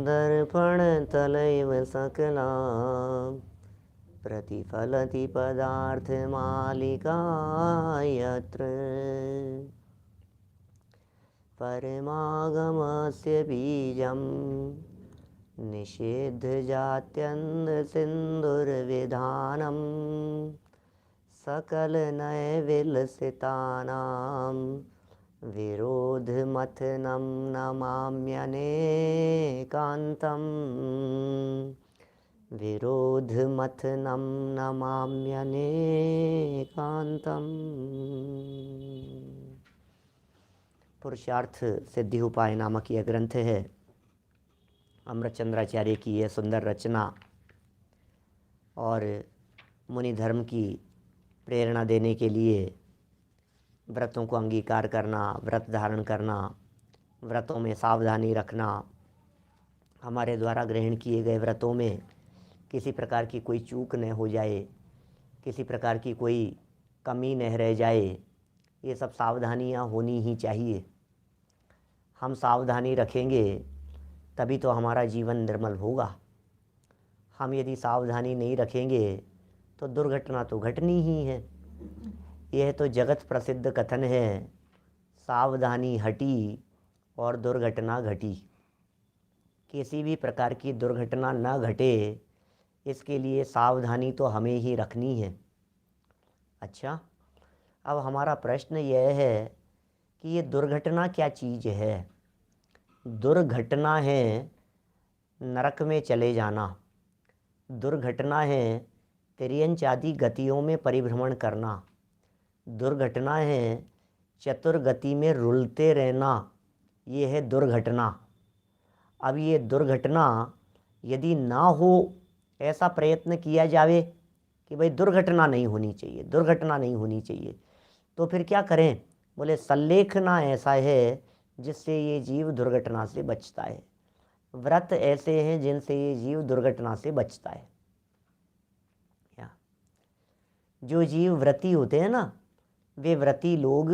दर्पणतलैव सकला प्रतिफलति पदार्थमालिका यत्र परमागमस्य बीजं निषेद्धजात्यन्धसिन्धुर्विधानं सकलनयविलसितानां विरोधमथनं नमाम्यनेकान्तम् विरोधमथनं नमाम्यनेकान्तम्। पुरुषार्थ सिद्धि उपाय नामक यह ग्रंथ है। अमृतचंद्राचार्य की यह सुंदर रचना और मुनि धर्म की प्रेरणा देने के लिए व्रतों को अंगीकार करना, व्रत धारण करना, व्रतों में सावधानी रखना, हमारे द्वारा ग्रहण किए गए व्रतों में किसी प्रकार की कोई चूक न हो जाए, किसी प्रकार की कोई कमी न रह जाए, ये सब सावधानियाँ होनी ही चाहिए। हम सावधानी रखेंगे तभी तो हमारा जीवन निर्मल होगा। हम यदि सावधानी नहीं रखेंगे तो दुर्घटना तो घटनी ही है। यह तो जगत प्रसिद्ध कथन है, सावधानी हटी और दुर्घटना घटी। किसी भी प्रकार की दुर्घटना न घटे, इसके लिए सावधानी तो हमें ही रखनी है। अच्छा, अब हमारा प्रश्न यह है कि ये दुर्घटना क्या चीज़ है? दुर्घटना है नरक में चले जाना, दुर्घटना है तिर्यंच आदि गतियों में परिभ्रमण करना, दुर्घटना है चतुर्गति में रुलते रहना, ये है दुर्घटना। अब ये दुर्घटना यदि ना हो, ऐसा प्रयत्न किया जावे कि भाई दुर्घटना नहीं होनी चाहिए, दुर्घटना नहीं होनी चाहिए, तो फिर क्या करें? बोले सल्लेखना ऐसा है जिससे ये जीव दुर्घटना से बचता है। व्रत ऐसे हैं जिनसे ये जीव दुर्घटना से बचता है। जो जीव व्रती होते हैं ना, वे व्रती लोग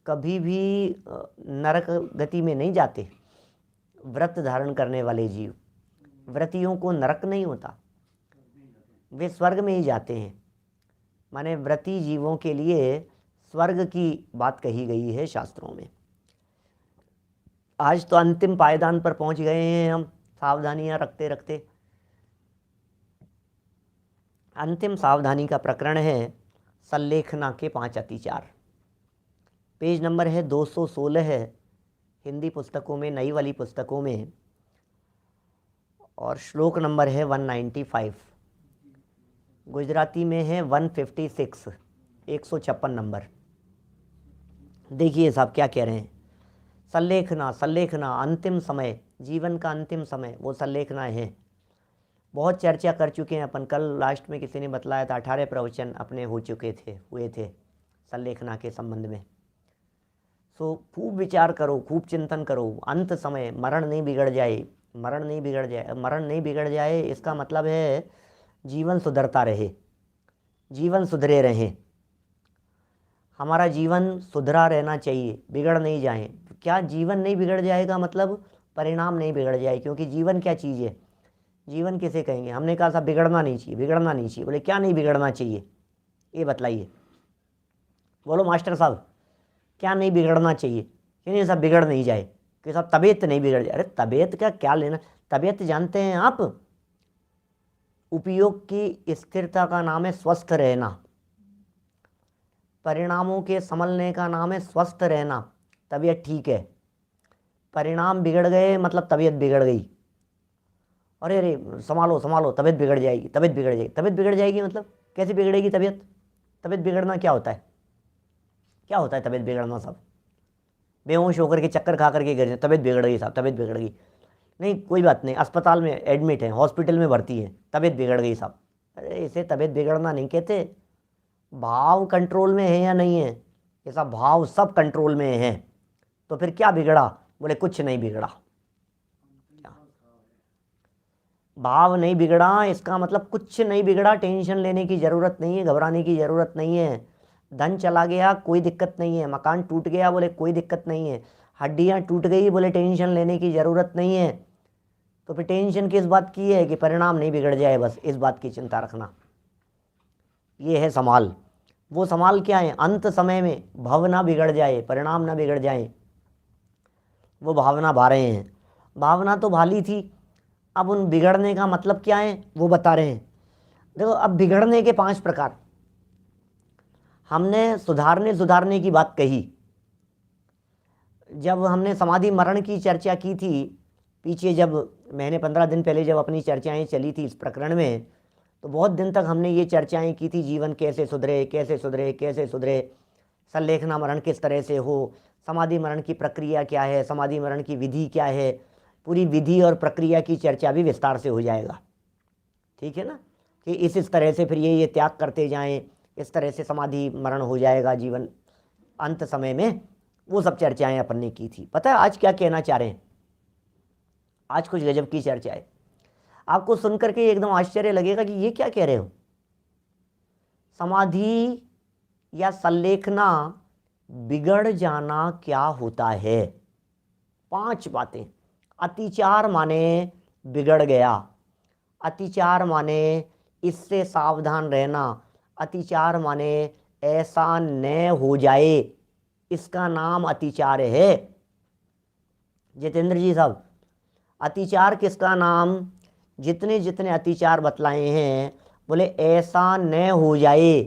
कभी भी नरक गति में नहीं जाते। व्रत धारण करने वाले जीव, व्रतियों को नरक नहीं होता, वे स्वर्ग में ही जाते हैं। माने व्रती जीवों के लिए स्वर्ग की बात कही गई है शास्त्रों में। आज तो अंतिम पायदान पर पहुंच गए हैं हम, सावधानियां रखते रखते। अंतिम सावधानी का प्रकरण है सल्लेखना के 5 अतिचार। पेज नंबर है 216 है हिंदी पुस्तकों में, नई वाली पुस्तकों में, और श्लोक नंबर है 195। गुजराती में है 156, 156 नंबर। देखिए साहब क्या कह रहे हैं। सल्लेखना, सल्लेखना अंतिम समय, जीवन का अंतिम समय, वो सल्लेखना है। बहुत चर्चा कर चुके हैं अपन। कल लास्ट में किसी ने बतलाया था 18 प्रवचन अपने हुए थे सल्लेखना के संबंध में। सो खूब विचार करो, खूब चिंतन करो। अंत समय मरण नहीं बिगड़ जाए, मरण नहीं बिगड़ जाए, मरण नहीं बिगड़ जाए, इसका मतलब है जीवन सुधरता रहे, जीवन सुधरे रहे। हमारा जीवन सुधरा रहना चाहिए, बिगड़ नहीं जाए। क्या जीवन नहीं बिगड़ जाएगा? मतलब परिणाम नहीं बिगड़ जाए। क्योंकि जीवन क्या चीज़ है? जीवन किसे कहेंगे? हमने कहा साहब बिगड़ना नहीं चाहिए, बिगड़ना नहीं चाहिए। बोले क्या नहीं बिगड़ना चाहिए, ये बतलाइए। बोलो मास्टर साहब क्या नहीं बिगड़ना चाहिए? क्यों नहीं साहब बिगड़ नहीं जाए? कि साहब तबीयत नहीं बिगड़ जाए। अरे तबीयत का क्या लेना? तबीयत जानते हैं आप? उपयोग की स्थिरता का नाम है स्वस्थ रहना, परिणामों के संभलने का नाम है स्वस्थ रहना। तबीयत ठीक है, परिणाम बिगड़ गए मतलब तबीयत बिगड़ गई। अरे अरे संभालो संभालो, तबीयत बिगड़ जाएगी, तबीयत बिगड़ जाएगी। तबीयत बिगड़ जाएगी मतलब कैसे बिगड़ेगी तबीयत? तबीयत बिगड़ना क्या होता है? क्या होता है तबीयत बिगड़ना? साहब बेहोश होकर के चक्कर खा करके गिर जाए, तबीयत बिगड़ गई साहब, तबीयत बिगड़ गई। नहीं कोई बात नहीं, अस्पताल में एडमिट है, हॉस्पिटल में भर्ती है, तबीयत बिगड़ गई साहब। अरे इसे तबीयत बिगड़ना नहीं कहते। भाव कंट्रोल में है या नहीं है? ये सब भाव सब कंट्रोल में है, तो फिर क्या बिगड़ा? बोले कुछ नहीं बिगड़ा। भाव नहीं बिगड़ा, इसका मतलब कुछ नहीं बिगड़ा। टेंशन लेने की ज़रूरत नहीं है, घबराने की ज़रूरत नहीं है। धन चला गया कोई दिक्कत नहीं है, मकान टूट गया बोले कोई दिक्कत नहीं है, हड्डियां टूट गई बोले टेंशन लेने की ज़रूरत नहीं है। तो फिर टेंशन किस बात की है कि परिणाम नहीं बिगड़ जाए, बस इस बात की चिंता रखना। ये है संभाल। वो संभाल क्या है? अंत समय में भव ना बिगड़ जाए, परिणाम ना बिगड़ जाए, वो भावना भा रहे हैं। भावना तो भाली थी, अब उन बिगड़ने का मतलब क्या है वो बता रहे हैं। देखो, अब बिगड़ने के 5 प्रकार। हमने सुधारने की बात कही जब हमने समाधि मरण की चर्चा की थी पीछे, जब मैंने 15 दिन पहले जब अपनी चर्चाएं चली थी इस प्रकरण में, तो बहुत दिन तक हमने ये चर्चाएं की थी, जीवन कैसे सुधरे कैसे सुधरे कैसे सुधरे, संलेखना मरण किस तरह से हो, समाधि मरण की प्रक्रिया क्या है, समाधि मरण की विधि क्या है, पूरी विधि और प्रक्रिया की चर्चा भी विस्तार से हो जाएगा। ठीक है ना, कि इस तरह से फिर ये त्याग करते जाएं, इस तरह से समाधि मरण हो जाएगा जीवन अंत समय में, वो सब चर्चाएं अपन ने की थी। पता है आज क्या कहना चाह रहे हैं? आज कुछ गजब की चर्चा है, आपको सुनकर के एकदम आश्चर्य लगेगा कि ये क्या कह रहे हो। समाधि या संलेखना बिगड़ जाना क्या होता है? 5 बातें। अतिचार माने बिगड़ गया, अतिचार माने इससे सावधान रहना, अतिचार माने ऐसा न हो जाए, इसका नाम अतिचार है। जितेंद्र जी साहब, अतिचार किसका नाम? जितने जितने अतिचार बतलाए हैं बोले ऐसा न हो जाए,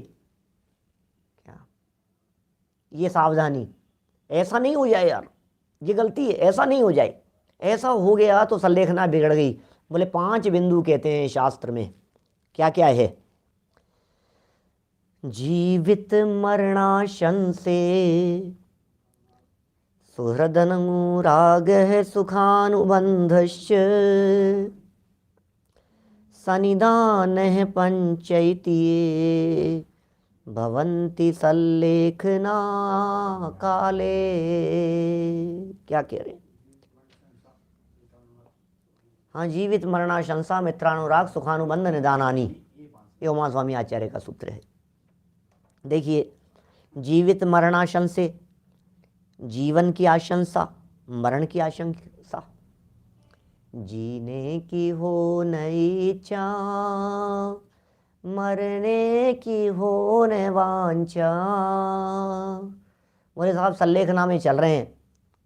क्या ये सावधानी, ऐसा नहीं हो जाए यार, ये गलती है, ऐसा नहीं हो जाए, ऐसा हो गया तो संलेखना बिगड़ गई। बोले 5 बिंदु कहते हैं शास्त्र में। क्या क्या है? जीवित मरणाशन से सुहृदनुरागः सुखानुबन्धश्च सनिधानः पंचैति भवन्ति संलेखना काले। क्या कह रहे? हाँ, जीवित मरणाशंसा मित्रानुराग सुखानुबंध निदानानि, ये उमा स्वामी आचार्य का सूत्र है। देखिए, जीवित मरणाशन से जीवन की आशंसा, मरण की आशंसा, जीने की हो नई इच्छा, मरने की हो न वांछा। बोले साहब संलेखना में चल रहे हैं,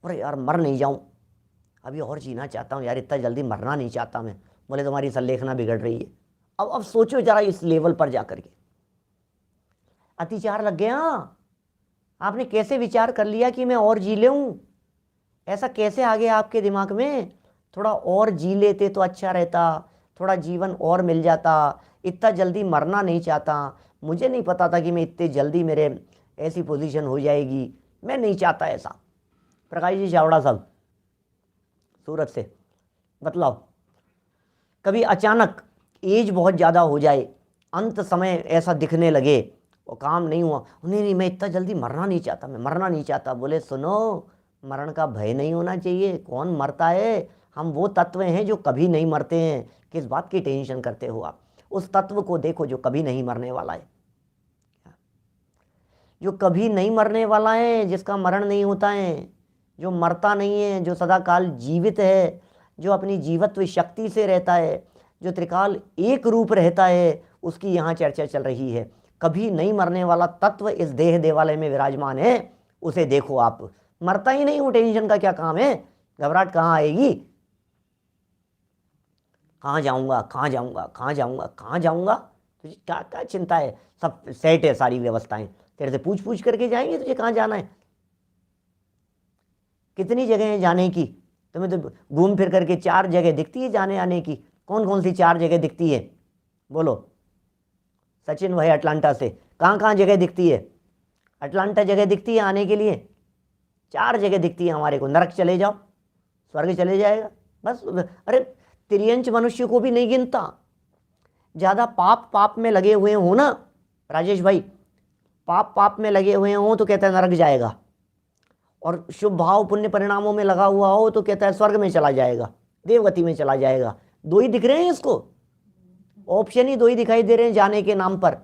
अरे यार मर नहीं जाऊं, अभी और जीना चाहता हूं यार, इतना जल्दी मरना नहीं चाहता मैं। बोले तुम्हारी संलेखना बिगड़ रही है। अब सोचो जरा इस लेवल पर जाकर के, अतिचार लग गया। आपने कैसे विचार कर लिया कि मैं और जी लूं? ऐसा कैसे आ गया आपके दिमाग में? थोड़ा और जी लेते तो अच्छा रहता, थोड़ा जीवन और मिल जाता, इतना जल्दी मरना नहीं चाहता। मुझे नहीं पता था कि मैं इतने जल्दी मेरे ऐसी पोजीशन हो जाएगी, मैं नहीं चाहता ऐसा। प्रकाश जी चावड़ा साहब सूरत से, बतलाओ, कभी अचानक एज बहुत ज़्यादा हो जाए, अंत समय ऐसा दिखने लगे और काम नहीं हुआ, नहीं मैं इतना जल्दी मरना नहीं चाहता, मैं मरना नहीं चाहता। बोले सुनो, मरण का भय नहीं होना चाहिए। कौन मरता है? हम वो तत्व हैं जो कभी नहीं मरते हैं। किस बात की टेंशन करते हो आप? उस तत्व को देखो जो कभी नहीं मरने वाला है, जो कभी नहीं मरने वाला है, जिसका मरण नहीं होता है, जो मरता नहीं है, जो सदा काल जीवित है, जो अपनी जीवत्व शक्ति से रहता है, जो त्रिकाल एक रूप रहता है, उसकी यहाँ चर्चा चल रही है। कभी नहीं मरने वाला तत्व इस देह देवालय में विराजमान है, उसे देखो आप। मरता ही नहीं हूँ, टेंशन का क्या काम है? घबराहट कहाँ आएगी? कहाँ जाऊँगा, कहाँ जाऊँगा, कहाँ जाऊँगा, कहाँ जाऊँगा? तुझे क्या क्या चिंता है? सब सेट है, सारी व्यवस्थाएं तेरे से पूछ पूछ करके जाएंगे तुझे कहाँ जाना है। कितनी जगह है जाने की? तुम्हें तो घूम फिर करके 4 जगह दिखती है जाने आने की। कौन कौन सी 4 जगह दिखती है? बोलो। सचिन भाई अटलांटा से, कहाँ कहाँ जगह दिखती है? अटलांटा जगह दिखती है आने के लिए? 4 जगह दिखती है हमारे को। नरक चले जाओ, स्वर्ग चले जाएगा बस। अरे तिर्यंच मनुष्य को भी नहीं गिनता। ज़्यादा पाप में लगे हुए हो ना राजेश भाई, पाप में लगे हुए हो तो कहता है नरक जाएगा, और शुभ भाव पुण्य परिणामों में लगा हुआ हो तो कहता है स्वर्ग में चला जाएगा, देवगति में चला जाएगा। 2 ही दिख रहे हैं इसको, ऑप्शन ही 2 ही दिखाई दे रहे हैं जाने के नाम पर।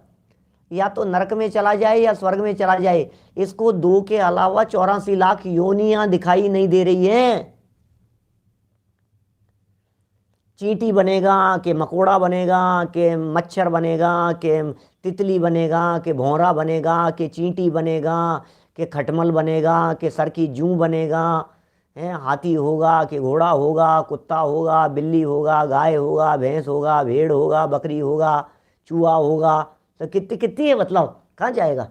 या तो नरक में चला जाए या स्वर्ग में चला जाए। इसको 2 के अलावा 84 लाख योनियां दिखाई नहीं दे रही हैं। चींटी बनेगा कि मकोड़ा बनेगा कि मच्छर बनेगा कि तितली बनेगा कि भौरा बनेगा कि चींटी बनेगा कि खटमल बनेगा कि सर की जूं बनेगा, है हाथी होगा कि घोड़ा होगा, कुत्ता होगा, बिल्ली होगा, गाय होगा, भैंस होगा, भेड़ होगा, बकरी होगा, चूहा होगा। तो कितनी कितनी है, मतलब कहाँ जाएगा?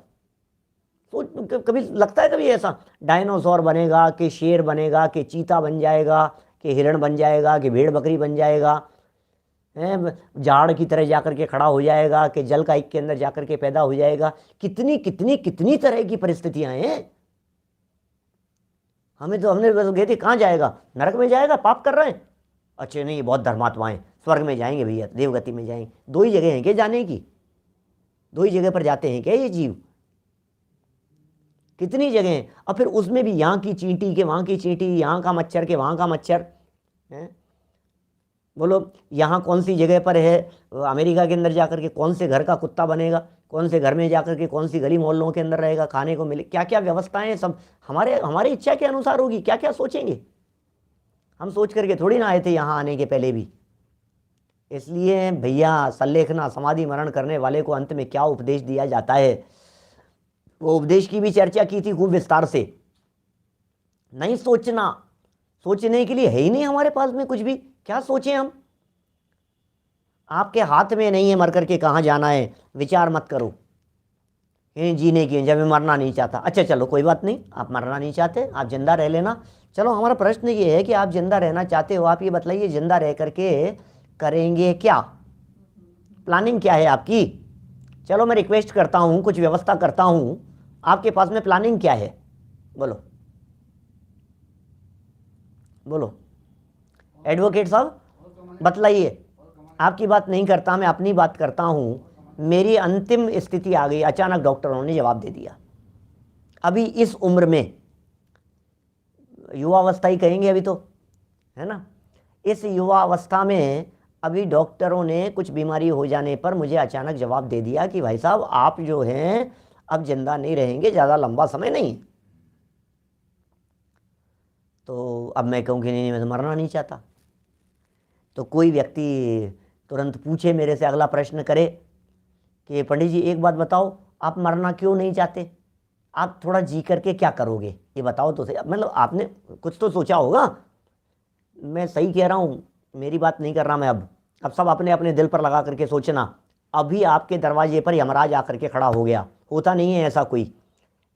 तो कभी लगता है कभी ऐसा डायनासोर बनेगा कि शेर बनेगा कि चीता बन जाएगा कि हिरण बन जाएगा कि भेड़ बकरी बन जाएगा, है झाड़ की तरह जाकर के खड़ा हो जाएगा कि जल का एक के अंदर जाकर के पैदा हो जाएगा। कितनी कितनी कितनी तरह की परिस्थितियां हैं। हमने गए थे, कहाँ जाएगा? नरक में जाएगा, पाप कर रहे हैं। अच्छे नहीं, बहुत धर्मात्मा है, स्वर्ग में जाएंगे भैया, देवगति में जाएंगे। 2 ही जगह हैं क्या जाने की? 2 ही जगह पर जाते हैं क्या ये जीव? कितनी जगह हैं। और फिर उसमें भी यहाँ की चींटी के वहाँ की चींटी, यहाँ का मच्छर के वहाँ का मच्छर है। बोलो यहाँ कौन सी जगह पर है अमेरिका के अंदर जाकर के कौन से घर का कुत्ता बनेगा, कौन से घर में जाकर के कौन सी गली मोहल्लों के अंदर रहेगा, खाने को मिले, क्या क्या व्यवस्थाएं सब हमारी इच्छा के अनुसार होगी। क्या क्या सोचेंगे हम, सोच करके थोड़ी ना आए थे यहाँ आने के पहले भी। इसलिए भैया सल्लेखना समाधि मरण करने वाले को अंत में क्या उपदेश दिया जाता है, वो उपदेश की भी चर्चा की थी खूब विस्तार से। नहीं सोचना, सोचने के लिए है ही नहीं हमारे पास में कुछ भी, क्या सोचें हम? आपके हाथ में नहीं है मर करके कहाँ जाना है, विचार मत करो। जीने की जब मैं मरना नहीं चाहता, अच्छा चलो कोई बात नहीं, आप मरना नहीं चाहते, आप जिंदा रह लेना। चलो हमारा प्रश्न ये है कि आप जिंदा रहना चाहते हो, आप ये बताइए जिंदा रह करके करेंगे क्या, प्लानिंग क्या है आपकी? चलो मैं रिक्वेस्ट करता हूँ, कुछ व्यवस्था करता हूँ, आपके पास में प्लानिंग क्या है? बोलो बोलो एडवोकेट साहब बतलाइए। आपकी बात नहीं करता, मैं अपनी बात करता हूँ। मेरी अंतिम स्थिति आ गई, अचानक डॉक्टरों ने जवाब दे दिया। अभी इस उम्र में, युवावस्था ही कहेंगे अभी तो, है ना, इस युवावस्था में अभी डॉक्टरों ने कुछ बीमारी हो जाने पर मुझे अचानक जवाब दे दिया कि भाई साहब आप जो हैं अब जिंदा नहीं रहेंगे, ज़्यादा लंबा समय नहीं। तो अब मैं कहूँ कि नहीं मैं तो मरना नहीं चाहता। तो कोई व्यक्ति तुरंत पूछे मेरे से, अगला प्रश्न करे कि पंडित जी एक बात बताओ, आप मरना क्यों नहीं चाहते? आप थोड़ा जी करके क्या करोगे ये बताओ तो सही। मतलब आपने कुछ तो सोचा होगा। मैं सही कह रहा हूँ, मेरी बात नहीं कर रहा मैं। अब सब अपने अपने दिल पर लगा करके सोचना। अभी आपके दरवाजे पर यमराज आकर के खड़ा हो गया, होता नहीं है ऐसा कोई,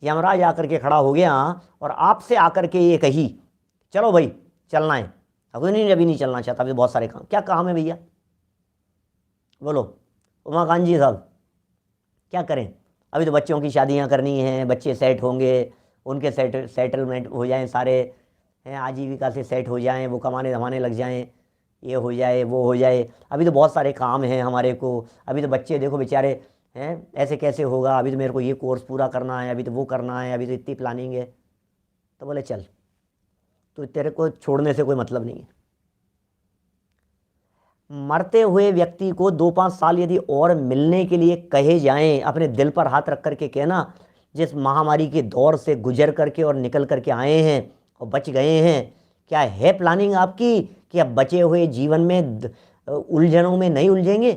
यमराज आकर के खड़ा हो गया और आपसे आकर के ये कही चलो भाई चलना है। अब नहीं, अभी नहीं चलना चाहता, अभी बहुत सारे काम। क्या काम है भैया बोलो उमाकांत जी साहब, क्या करें? अभी तो बच्चों की शादियां करनी हैं, बच्चे सेट होंगे, उनके सेटलमेंट हो जाएं, सारे हैं आजीविका से सेट हो जाएं, वो कमाने धमाने लग जाएं, ये हो जाए वो हो जाए। अभी तो बहुत सारे काम हैं हमारे को। अभी तो बच्चे देखो बेचारे हैं, ऐसे कैसे होगा, अभी तो मेरे को ये कोर्स पूरा करना है, अभी तो वो करना है, अभी तो इतनी प्लानिंग है। तो बोले चल, तो तेरे को छोड़ने से कोई मतलब नहीं है। मरते हुए व्यक्ति को 2-5 साल यदि और मिलने के लिए कहे जाएं, अपने दिल पर हाथ रख करके कहना, जिस महामारी के दौर से गुजर करके और निकल करके आए हैं और बच गए हैं, क्या है प्लानिंग आपकी कि अब बचे हुए जीवन में उलझनों में नहीं उलझेंगे,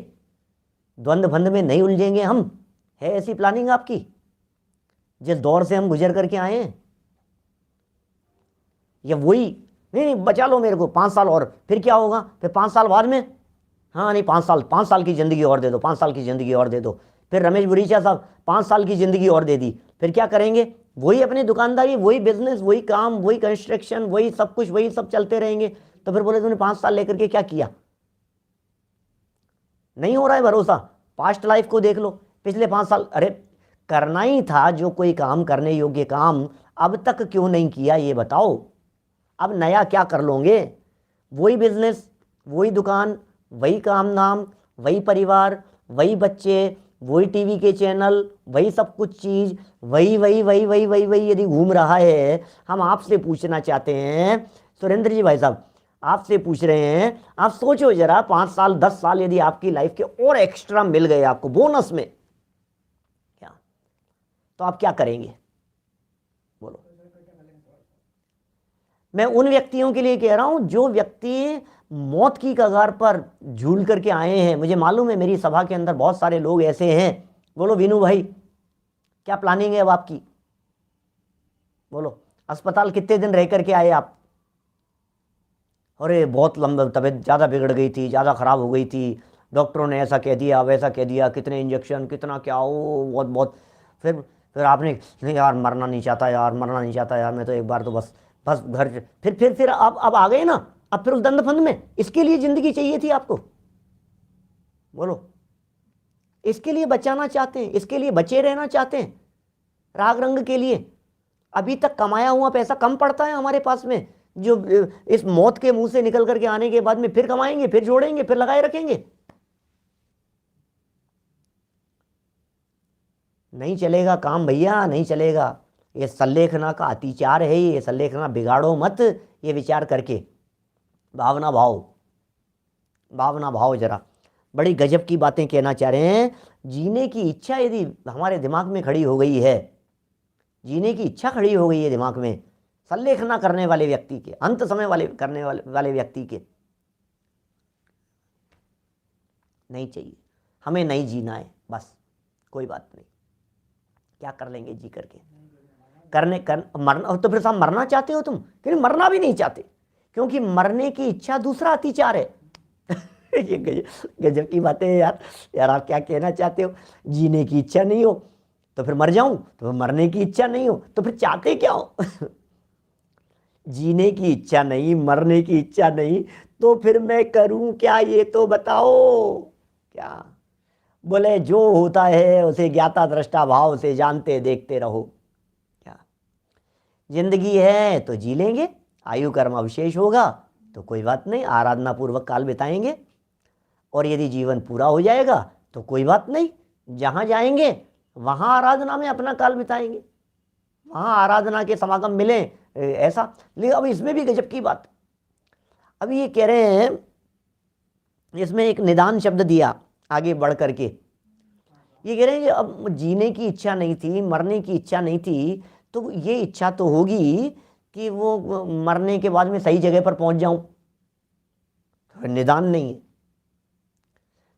द्वंद्व भंद में नहीं उलझेंगे हम? है ऐसी प्लानिंग आपकी जिस दौर से हम गुजर करके आए हैं? या वही नहीं बचा लो मेरे को 5 साल और, फिर क्या होगा? फिर 5 साल बाद में, हाँ नहीं 5 साल की ज़िंदगी और दे दो, 5 साल की ज़िंदगी और दे दो। फिर रमेश बुरीचा साहब 5 साल की ज़िंदगी और दे दी, फिर क्या करेंगे? वही अपनी दुकानदारी, वही बिजनेस, वही काम, वही कंस्ट्रक्शन, वही सब कुछ, वही सब चलते रहेंगे। तो फिर बोले तुमने 5 साल लेकर के क्या किया? नहीं हो रहा है भरोसा। पास्ट लाइफ को देख लो, पिछले 5 साल, अरे करना ही था जो कोई काम, करने योग्य काम, अब तक क्यों नहीं किया ये बताओ। अब नया क्या कर लोगे? वही बिजनेस, वही दुकान, वही काम नाम, वही परिवार, वही बच्चे, वही टीवी के चैनल, वही सब कुछ चीज़, वही वही वही वही वही वही यदि घूम रहा है। हम आपसे पूछना चाहते हैं सुरेंद्र जी भाई साहब, आपसे पूछ रहे हैं, आप सोचो जरा 5 साल 10 साल यदि आपकी लाइफ के और एक्स्ट्रा मिल गए आपको बोनस में, तो आप क्या करेंगे? बोलो। मैं उन व्यक्तियों के लिए कह रहा हूं जो व्यक्ति मौत की कगार पर झूल करके आए हैं। मुझे मालूम है मेरी सभा के अंदर बहुत सारे लोग ऐसे हैं। बोलो वीनू भाई, क्या प्लानिंग है अब आपकी? बोलो, अस्पताल कितने दिन रह करके आए आप? अरे बहुत लंबा, तबीयत ज़्यादा बिगड़ गई थी, ज़्यादा ख़राब हो गई थी, डॉक्टरों ने ऐसा कह दिया, वैसा कह दिया, कितने इंजेक्शन, कितना क्या, ओ बहुत बहुत। फिर आपने, नहीं यार मरना नहीं चाहता यार, मरना नहीं चाहता यार, मैं तो एक बार तो बस बस घर। फिर अब आ गए ना, अब फिर उस दंड फंद में। इसके लिए ज़िंदगी चाहिए थी आपको? बोलो, इसके लिए बचाना चाहते हैं, इसके लिए बचे रहना चाहते हैं, राग रंग के लिए? अभी तक कमाया हुआ पैसा कम पड़ता है हमारे पास में, जो इस मौत के मुंह से निकल करके आने के बाद में फिर कमाएंगे, फिर जोड़ेंगे, फिर लगाए रखेंगे? नहीं चलेगा काम भैया, नहीं चलेगा। ये सल्लेखना का अतिचार है, ये सल्लेखना बिगाड़ो मत ये विचार करके। भावना भाव, भावना भाव। जरा बड़ी गजब की बातें कहना चाह रहे हैं। जीने की इच्छा यदि हमारे दिमाग में खड़ी हो गई है, जीने की इच्छा खड़ी हो गई है दिमाग में, सल्लेखना करने वाले व्यक्ति के, अंत समय वाले करने वाले व्यक्ति के, नहीं चाहिए, हमें नहीं जीना है, बस कोई बात नहीं, क्या कर लेंगे जी करके, मरना तो फिर साहब मरना चाहते हो तुम? क्योंकि मरना भी नहीं चाहते, क्योंकि मरने की इच्छा दूसरा अतिचार है। ये गजब की बातें हैं यार। यार आप क्या कहना चाहते हो? जीने की इच्छा नहीं हो तो फिर मर जाऊं, तो फिर मरने की इच्छा नहीं हो तो फिर चाहते क्या हो? जीने की इच्छा नहीं, मरने की इच्छा नहीं, तो फिर मैं करूं क्या ये तो बताओ। क्या बोले, जो होता है उसे ज्ञाता दृष्टा भाव से जानते देखते रहो। क्या जिंदगी है तो जी लेंगे, आयु कर्म अवशेष होगा तो कोई बात नहीं, आराधना पूर्वक काल बिताएंगे। और यदि जीवन पूरा हो जाएगा तो कोई बात नहीं, जहां जाएंगे वहां आराधना में अपना काल बिताएंगे, वहां आराधना के समागम मिले ऐसा। लेकिन अब इसमें भी गजब की बात, अभी ये कह रहे हैं, इसमें एक निदान शब्द दिया आगे बढ़ करके। ये कह रहे हैं कि अब जीने की इच्छा नहीं थी, मरने की इच्छा नहीं थी, तो ये इच्छा तो होगी कि वो मरने के बाद में सही जगह पर पहुंच जाऊं, तो निदान नहीं है।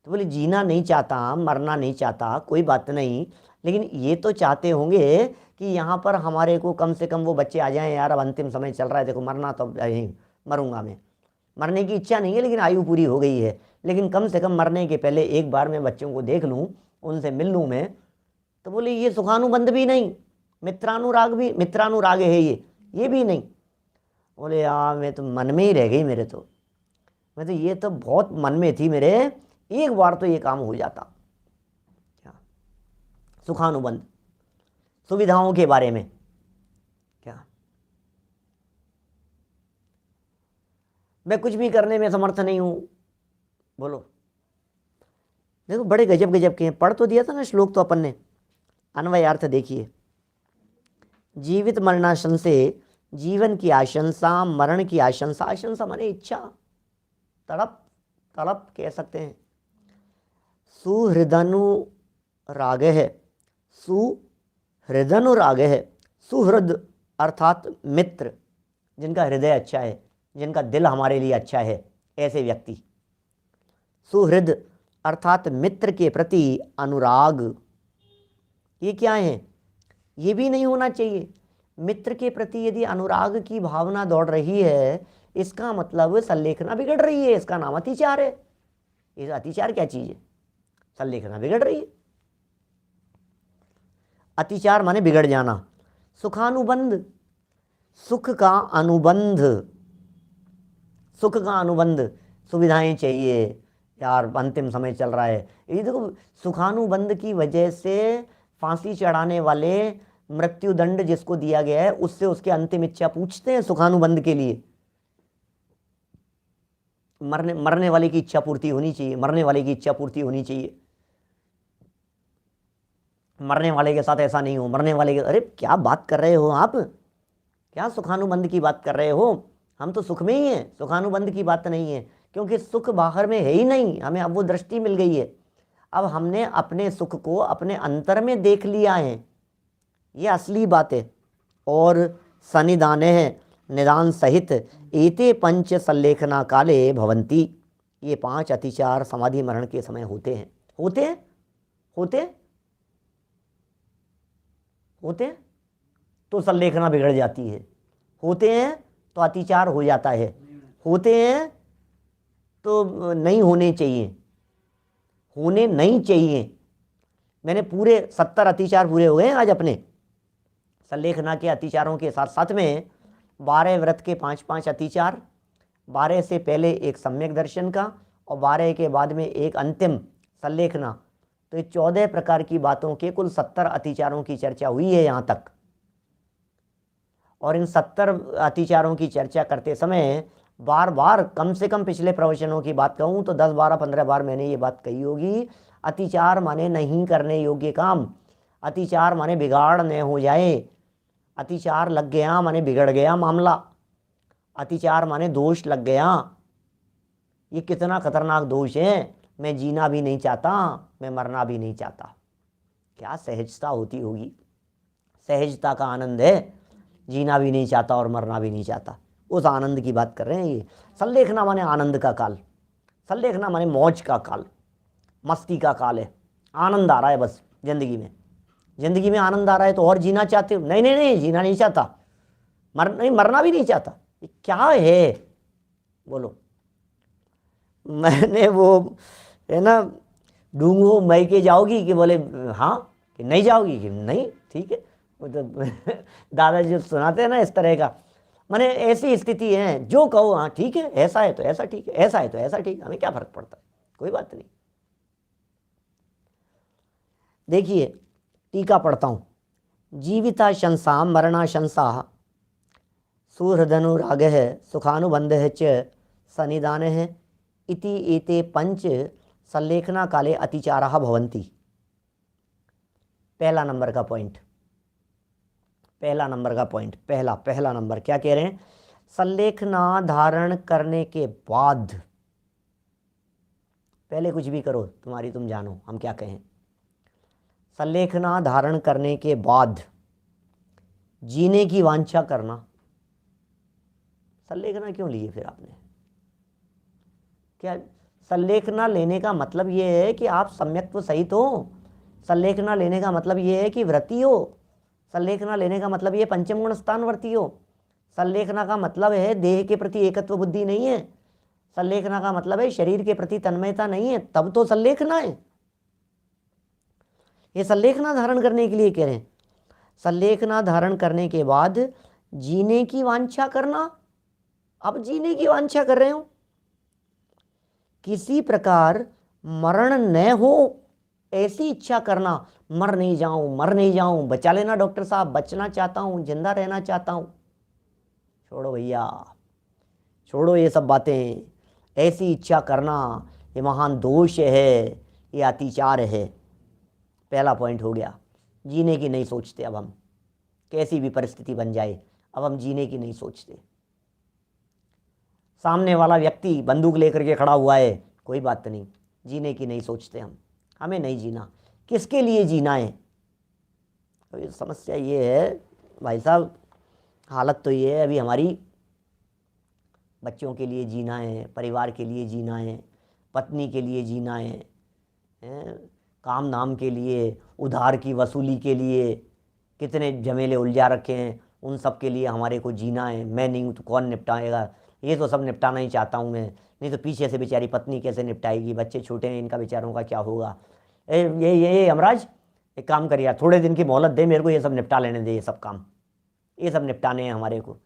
तो बोले जीना नहीं चाहता, मरना नहीं चाहता, कोई बात नहीं, लेकिन ये तो चाहते होंगे कि यहाँ पर हमारे को कम से कम वो बच्चे आ जाएं, यार अब अंतिम समय चल रहा है, देखो मरना तो यहीं मरूंगा मैं, मरने की इच्छा नहीं है लेकिन आयु पूरी हो गई है, लेकिन कम से कम मरने के पहले एक बार मैं बच्चों को देख लूँ, उनसे मिल लूँ मैं। तो बोले ये सुखानुबंध भी नहीं, मित्रानुराग है ये भी नहीं। बोले यार मैं तो मन में ही रह गई मेरे, तो मैं तो ये तो बहुत मन में थी मेरे, एक बार तो ये काम हो जाता। क्या सुखानुबंध, सुविधाओं के बारे में। क्या मैं कुछ भी करने में समर्थ नहीं हूं? बोलो, देखो बड़े गजब गजब के हैं, पढ़ तो दिया था ना श्लोक तो अपन ने, अन्वयार्थ देखिए। जीवित मरणाशन से जीवन की आशंसा, मरण की आशंसा, आशंसा माने इच्छा, तड़प, तड़प कह सकते हैं। सुहृदनुराग है, सुहृदनुराग है, सुहृद अर्थात मित्र, जिनका हृदय अच्छा है, जिनका दिल हमारे लिए अच्छा है, ऐसे व्यक्ति। सुहृद अर्थात मित्र के प्रति अनुराग, ये क्या है? ये भी नहीं होना चाहिए। मित्र के प्रति यदि अनुराग की भावना दौड़ रही है, इसका मतलब सल्लेखना बिगड़ रही है, इसका नाम अतिचार है। ये अतिचार क्या चीज है? सल्लेखना बिगड़ रही है। अतिचार माने बिगड़ जाना। सुखानुबंध, सुख का अनुबंध, सुख का अनुबंध, सुविधाएं चाहिए यार, अंतिम समय चल रहा है। ये देखो, सुखानुबंध की वजह से फांसी चढ़ाने वाले मृत्युदंड जिसको दिया गया है, उससे उसके अंतिम इच्छा पूछते हैं सुखानुबंध के लिए। मरने वाले की इच्छा पूर्ति होनी चाहिए, मरने वाले की इच्छा पूर्ति होनी चाहिए। मरने वाले के साथ ऐसा नहीं हो, मरने वाले के, अरे क्या बात कर रहे हो आप? क्या सुखानुबंध की बात कर रहे हो? हम तो सुख में ही हैं, सुखानुबंध की बात नहीं है, क्योंकि सुख बाहर में है ही नहीं, हमें अब वो दृष्टि मिल गई है। अब हमने अपने सुख को अपने अंतर में देख लिया है, ये असली बात है। और सनिदाने हैं निदान सहित एते पंच संलेखना काले भवंती, ये 5 अतिचार समाधि मरण के समय होते हैं। होते हैं होते हैं होते हैं तो संलेखना बिगड़ जाती है, होते हैं तो अतिचार हो जाता है, होते हैं तो नहीं होने चाहिए, होने नहीं चाहिए। मैंने पूरे 70 अतिचार पूरे हो गए हैं आज अपने संलेखना के अतिचारों के साथ साथ में 12 व्रत के 5-5 अतिचार, 12 से पहले एक सम्यक दर्शन का और 12 के बाद में एक अंतिम संलेखना। तो ये 14 प्रकार की बातों के कुल 70 अतिचारों की चर्चा हुई है यहाँ तक। और इन 70 अतिचारों की चर्चा करते समय बार बार, कम से कम पिछले प्रवचनों की बात कहूँ तो 10, 12, 15 बार मैंने ये बात कही होगी, अतिचार माने नहीं करने योग्य काम, अतिचार माने बिगाड़ न हो जाए, अतिचार लग गया माने बिगड़ गया मामला, अतिचार माने दोष लग गया। ये कितना खतरनाक दोष है। मैं जीना भी नहीं चाहता, मैं मरना भी नहीं चाहता। क्या सहजता होती होगी, सहजता का आनंद है, जीना भी नहीं चाहता और मरना भी नहीं चाहता, उस आनंद की बात कर रहे हैं। ये संलेखना माने आनंद का काल, संलेखना माने मौज का काल, मस्ती का काल है। आनंद आ रहा है बस जिंदगी में आनंद आ रहा है तो और जीना चाहते हो? नहीं नहीं नहीं, जीना नहीं चाहता, मरना भी नहीं चाहता। ये क्या है बोलो? मैंने वो है ना, डूंगो मई के जाओगी कि बोले हाँ, कि नहीं जाओगी कि नहीं, ठीक है। वो तो दादाजी जो सुनाते हैं ना इस तरह का, माने ऐसी स्थिति है, जो कहो हाँ ठीक है, ऐसा है तो ऐसा ठीक है, ऐसा है तो ऐसा ठीक है, हमें क्या फर्क पड़ता है, कोई बात नहीं। देखिए टीका पढ़ता हूँ। जीविता शंसा मरणाशंसा सुहृदनुराग सुखानुबंध च सनिदान इति एते पंच संलेखना काले अतिचारा भवन्ति। पहला नंबर का पॉइंट, पहला नंबर क्या कह रहे हैं? संलेखना धारण करने के बाद, पहले कुछ भी करो तुम्हारी तुम जानो हम क्या कहें। संलेखना धारण करने के बाद जीने की वांछा करना। संलेखना क्यों लिए फिर आपने? क्या संलेखना लेने का मतलब ये है कि आप सम्यक्त्व सहित हो? संलेखना लेने का मतलब ये है कि व्रती हो? संलेखना लेने का मतलब ये पंचम गुण स्थान व्रती हो? संलेखना का मतलब है देह के प्रति एकत्व बुद्धि नहीं है? संलेखना का मतलब है शरीर के प्रति तन्मयता नहीं है? तब तो संलेखना है। ये संलेखना धारण करने के लिए कह रहे हैं। संलेखना धारण करने के बाद जीने की वांछा करना। अब जीने की वांछा कर रहे हो, किसी प्रकार मरण न हो ऐसी इच्छा करना। मर नहीं जाऊं, बचा लेना डॉक्टर साहब, बचना चाहता हूं, जिंदा रहना चाहता हूं। छोड़ो भैया, छोड़ो ये सब बातें। ऐसी इच्छा करना ये महान दोष है, ये अतिचार है। पहला पॉइंट हो गया। जीने की नहीं सोचते अब हम, कैसी भी परिस्थिति बन जाए अब हम जीने की नहीं सोचते। सामने वाला व्यक्ति बंदूक लेकर के खड़ा हुआ है, कोई बात नहीं, जीने की नहीं सोचते हम, हमें नहीं जीना। किसके लिए जीना है? अभी समस्या ये है भाई साहब, हालत तो ये है अभी हमारी, बच्चों के लिए जीना है, परिवार के लिए जीना है, पत्नी के लिए जीना है, काम नाम के लिए, उधार की वसूली के लिए कितने झमेले उलझा रखे हैं, उन सब के लिए हमारे को जीना है। मैं नहीं हूँ तो कौन निपटाएगा? ये तो सब निपटाना ही चाहता हूँ मैं, नहीं तो पीछे से बेचारी पत्नी कैसे निपटाएगी, बच्चे छोटे हैं इनका बेचारों का क्या होगा। ये यमराज एक काम करिए, थोड़े दिन की मोहलत दे मेरे को, ये सब निपटा लेने दे, ये सब काम, ये सब निपटाने हैं हमारे को।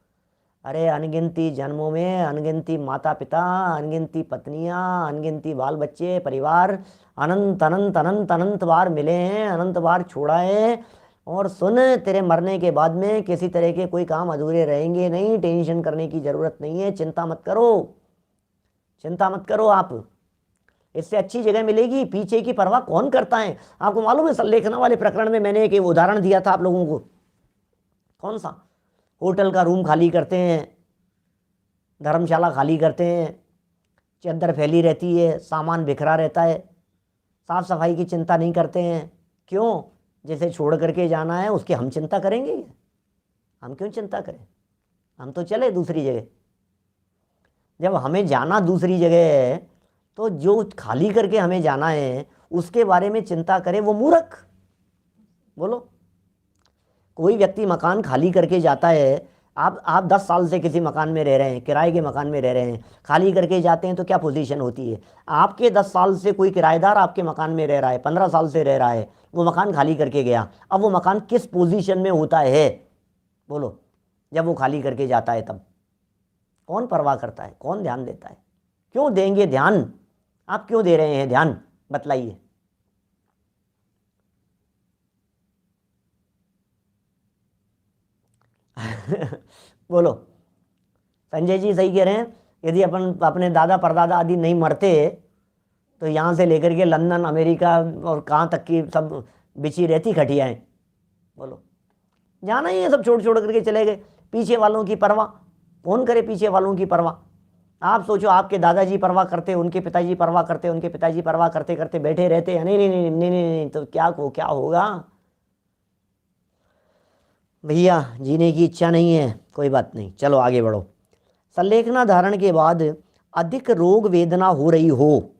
अरे अनगिनती जन्मों में अनगिनती माता पिता, अनगिनती पत्नियां, अनगिनती बाल बच्चे, परिवार अनंत अनंत अनंत अनंत बार मिले हैं, अनंत बार छोड़ा है। और सुन, तेरे मरने के बाद में किसी तरह के कोई काम अधूरे रहेंगे नहीं, टेंशन करने की ज़रूरत नहीं है, चिंता मत करो, चिंता मत करो आप, इससे अच्छी जगह मिलेगी। पीछे की परवाह कौन करता है? आपको मालूम है संलेखना वाले प्रकरण में मैंने एक उदाहरण दिया था आप लोगों को, कौन सा? होटल का रूम खाली करते हैं, धर्मशाला खाली करते हैं, चद्दर फैली रहती है, सामान बिखरा रहता है, साफ सफाई की चिंता नहीं करते हैं। क्यों? जिसे छोड़ करके जाना है उसकी हम चिंता करेंगे? हम क्यों चिंता करें? हम तो चले दूसरी जगह। जब हमें जाना दूसरी जगह है तो जो खाली करके हमें जाना है उसके बारे में चिंता करे वो मूर्ख। बोलो, कोई व्यक्ति मकान खाली करके जाता है, आप 10 साल से किसी मकान में रह रहे हैं, किराए के मकान में रह रहे हैं, खाली करके जाते हैं तो क्या पोजीशन होती है? आपके 10 साल से कोई किराएदार आपके मकान में रह रहा है, 15 साल से रह रहा है, वो मकान खाली करके गया, अब वो मकान किस पोजीशन में होता है? बोलो, जब वो खाली करके जाता है तब कौन परवाह करता है, कौन ध्यान देता है? क्यों देंगे ध्यान? आप क्यों दे रहे हैं ध्यान, बतलाइए। बोलो, संजय जी सही कह रहे हैं। यदि अपन अपने दादा परदादा आदि नहीं मरते तो यहाँ से लेकर के लंदन, अमेरिका और कहाँ तक की सब बिछी रहती खटियाएं। बोलो, जाना ही है, सब छोड़ छोड़ करके चले गए। पीछे वालों की परवाह कौन करे? पीछे वालों की परवाह आप सोचो, आपके दादाजी परवाह करते, उनके पिताजी परवाह करते, उनके पिताजी परवाह करते करते बैठे रहते हैं, नहीं नहीं नहीं नहीं नहीं, नहीं तो क्या होगा? भैया जीने की इच्छा नहीं है, कोई बात नहीं, चलो आगे बढ़ो। संलेखना धारण के बाद अधिक रोग वेदना हो रही हो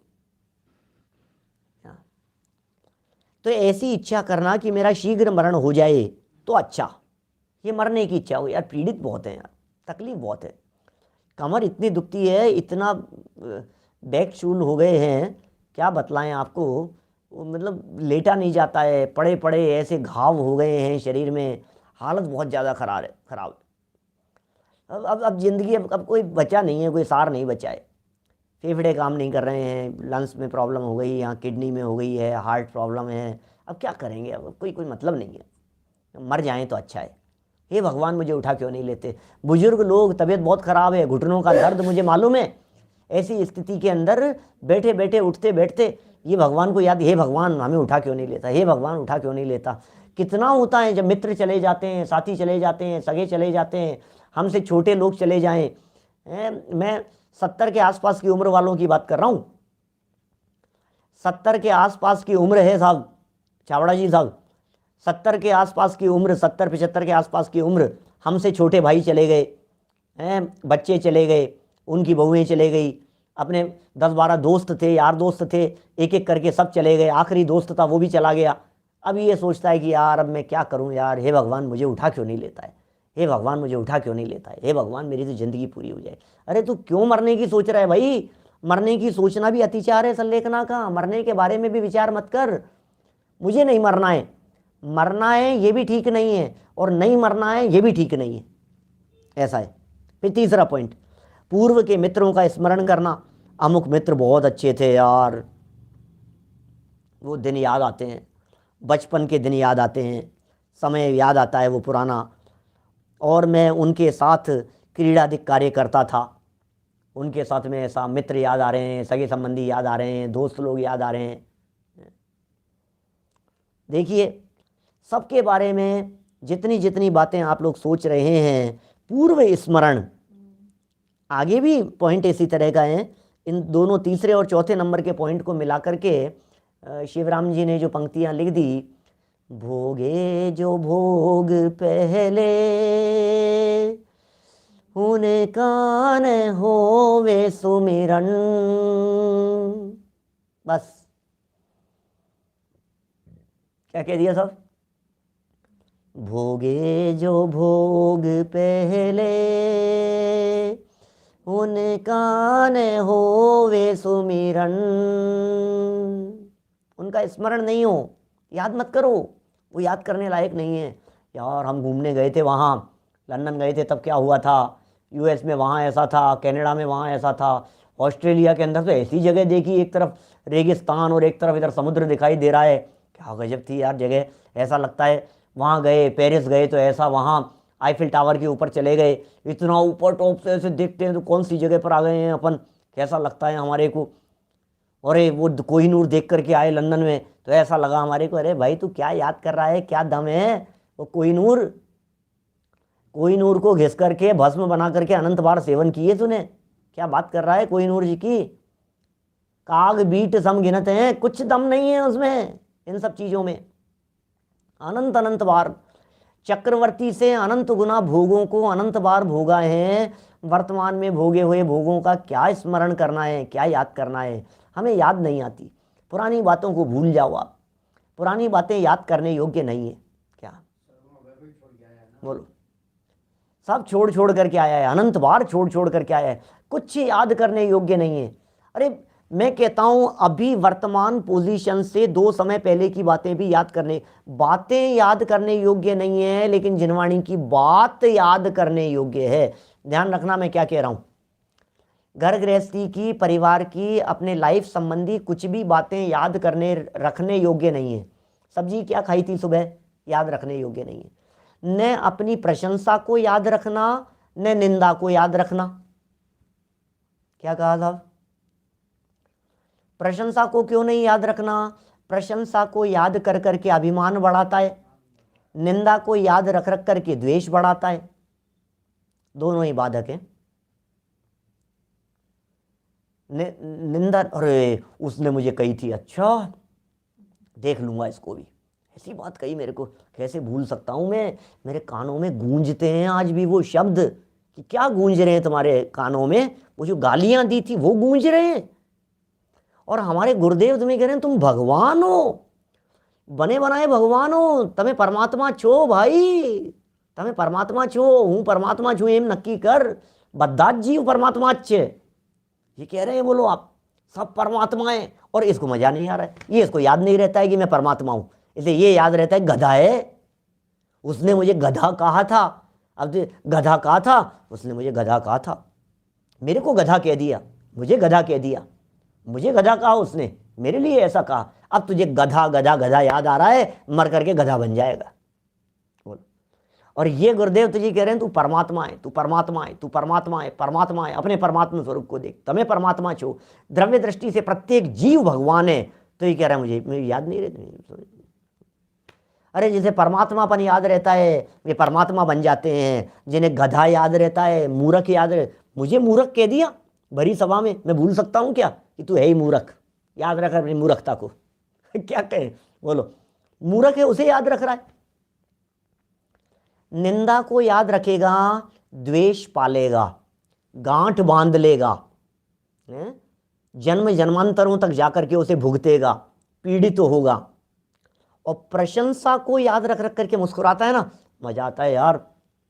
तो ऐसी इच्छा करना कि मेरा शीघ्र मरण हो जाए तो अच्छा। ये मरने की इच्छा हो, यार पीड़ित बहुत है यार, तकलीफ बहुत है, कमर इतनी दुखती है, इतना बैक शूल हो गए हैं, क्या बतलाएं आपको। मतलब लेटा नहीं जाता है, पड़े पड़े ऐसे घाव हो गए हैं शरीर में, हालत बहुत ज़्यादा खराब। अब ज़िंदगी, अब कोई बचा नहीं है, कोई सार नहीं बचा है। फेफड़े काम नहीं कर रहे हैं, लंग्स में प्रॉब्लम हो गई, यहाँ किडनी में हो गई है, हार्ट प्रॉब्लम है, अब क्या करेंगे? अब कोई मतलब नहीं है, मर जाएं तो अच्छा है। हे भगवान, मुझे उठा क्यों नहीं लेते? बुजुर्ग लोग, तबीयत बहुत ख़राब है, घुटनों का दर्द मुझे मालूम है, ऐसी स्थिति के अंदर बैठे बैठे उठते बैठते ये भगवान को याद, हे भगवान हमें उठा क्यों नहीं लेता, हे भगवान उठा क्यों नहीं लेता। कितना होता है जब मित्र चले जाते हैं, साथी चले जाते हैं, सगे चले जाते हैं, हमसे छोटे लोग चले जाएं। मैं 70 के आसपास की उम्र वालों की बात कर रहा हूँ, 70 के आसपास की उम्र है साहब, छावड़ा जी साहब, 70 के आसपास की उम्र, 70-75 के आसपास की उम्र, हमसे छोटे भाई चले गए हैं, बच्चे चले गए, उनकी बहुएं चले गई, अपने 10-12 दोस्त थे, यार दोस्त थे, एक एक करके सब चले गए, आखिरी दोस्त था वो भी चला गया। अब ये सोचता है कि यार अब मैं क्या करूं यार, हे भगवान मुझे उठा क्यों नहीं लेता है, हे भगवान मुझे उठा क्यों नहीं लेता है, हे भगवान मेरी तो ज़िंदगी पूरी हो जाए। अरे तू क्यों मरने की सोच रहा है भाई? मरने की सोचना भी अतिचार है संलेखना का, मरने के बारे में भी विचार मत कर। मुझे नहीं मरना है, मरना है ये भी ठीक नहीं है, और नहीं मरना है ये भी ठीक नहीं है, ऐसा है। फिर तीसरा पॉइंट, पूर्व के मित्रों का स्मरण करना। अमुक मित्र बहुत अच्छे थे यार, वो दिन याद आते हैं, बचपन के दिन याद आते हैं, समय याद आता है वो पुराना, और मैं उनके साथ क्रीड़ादिक कार्य करता था, उनके साथ में ऐसा मित्र याद आ रहे हैं, सगे संबंधी याद आ रहे हैं, दोस्त लोग याद आ रहे हैं। देखिए, सबके बारे में जितनी जितनी बातें आप लोग सोच रहे हैं, पूर्व स्मरण, आगे भी पॉइंट इसी तरह का है। इन दोनों तीसरे और चौथे नंबर के पॉइंट को मिला करके शिवराम जी ने जो पंक्तियां लिख दी, भोगे जो भोग पहले उनका न होवे सुमिरन, बस क्या कह दिया साहब? भोगे जो भोग पहले उनका न होवे सुमिरन, उनका स्मरण नहीं हो, याद मत करो, वो याद करने लायक नहीं है। यार हम घूमने गए थे, वहाँ लंदन गए थे, तब क्या हुआ था, यूएस में वहाँ ऐसा था, कनाडा में वहाँ ऐसा था, ऑस्ट्रेलिया के अंदर तो ऐसी जगह देखी, एक तरफ रेगिस्तान और एक तरफ इधर समुद्र दिखाई दे रहा है, क्या गजब थी यार जगह, ऐसा लगता है वहाँ गए, पेरिस गए तो ऐसा, वहाँ आईफिल टावर के ऊपर चले गए, इतना ऊपर टॉप से ऐसे देखते हैं तो कौन सी जगह पर आ गए हैं अपन, कैसा लगता है हमारे को। और वो कोहिनूर देख करके आए लंदन में तो ऐसा लगा हमारे को, अरे भाई तू क्या याद कर रहा है, क्या दम है, वो कोहिनूर को घिस करके भस्म बना करके अनंत बार सेवन किए तूने, क्या बात कर रहा है कोहिनूर जी की। काग बीट सम गिनत हैं, कुछ दम नहीं है उसमें, इन सब चीज़ों में। अनंत अनंत बार चक्रवर्ती से अनंत गुना भोगों को अनंत बार भोगा है। वर्तमान में भोगे हुए भोगों का क्या स्मरण करना है, क्या याद करना है, हमें याद नहीं आती। पुरानी बातों को भूल जाओ आप, पुरानी बातें याद करने योग्य नहीं है। क्या बोलो, सब छोड़ छोड़ करके आया है, अनंत बार छोड़ छोड़ करके आया है, कुछ याद करने योग्य नहीं है। अरे मैं कहता हूं अभी वर्तमान पोजीशन से 2 समय पहले की बातें भी याद करने, बातें याद करने योग्य नहीं है, लेकिन जिनवाणी की बात याद करने योग्य है। ध्यान रखना मैं क्या कह रहा हूं। घर गृहस्थी की, परिवार की, अपने लाइफ संबंधी कुछ भी बातें याद करने रखने योग्य नहीं है। सब्जी क्या खाई थी सुबह, याद रखने योग्य नहीं है। न अपनी प्रशंसा को याद रखना, न निंदा को याद रखना। क्या कहा था? प्रशंसा को क्यों नहीं याद रखना? प्रशंसा को याद कर करके अभिमान बढ़ाता है, निंदा को याद रख रख करके द्वेष बढ़ाता है। दोनों ही बाधक हैं। निंदा, अरे उसने मुझे कही थी, अच्छा देख लूंगा इसको भी, ऐसी बात कही मेरे को, कैसे भूल सकता हूं मैं। मेरे कानों में गूंजते हैं आज भी वो शब्द। कि क्या गूंज रहे हैं तुम्हारे कानों में? वो जो गालियां दी थी वो गूंज रहे हैं। और हमारे गुरुदेव तुम्हें कह रहे हैं तुम भगवान हो, बने बनाए भगवान हो, तमें परमात्मा छो भाई, तमें परमात्मा छो, हूँ परमात्मा छू एम नक्की कर, बद्दात जीव परमात्मा अच्छे, ये कह रहे हैं। बोलो आप, सब परमात्मा है। और इसको मजा नहीं आ रहा है, ये इसको याद नहीं रहता है कि मैं परमात्मा हूं, इसलिए ये याद रहता है गधा है, उसने मुझे गधा कहा था। अब गधा कहा था, उसने मुझे गधा कहा था, मेरे को गधा कह दिया, मुझे गधा कह दिया, मुझे गधा कहा उसने, मेरे लिए ऐसा कहा। अब तुझे गधा गधा गधा याद आ रहा है, मर करके गधा बन जाएगा। बोल। और ये गुरुदेव तुझे कह रहे हैं तू परमात्मा है, तू परमात्मा है, तू परमात्मा है, परमात्मा है। अपने परमात्मा स्वरूप को देख, तमें परमात्मा छो। द्रव्य दृष्टि से प्रत्येक जीव भगवान है, तो ये कह रहा है मुझे याद नहीं रहती। अरे जिसे परमात्मापन याद रहता है वे परमात्मा बन जाते हैं, जिन्हें गधा याद रहता है, मूर्ख याद रहता, मुझे मूर्ख कह दिया भरी सभा में, मैं भूल सकता हूं क्या कि तू है ही मूर्ख? याद रख अपनी मूर्खता को। क्या कहे? बोलो, मूर्ख है उसे याद रख रहा है। निंदा को याद रखेगा, द्वेष पालेगा, गांठ बांध लेगा, जन्म जन्मांतरों तक जाकर के उसे भुगतेगा, पीड़ित तो होगा। और प्रशंसा को याद रख रख करके मुस्कुराता है ना, मजा आता है यार।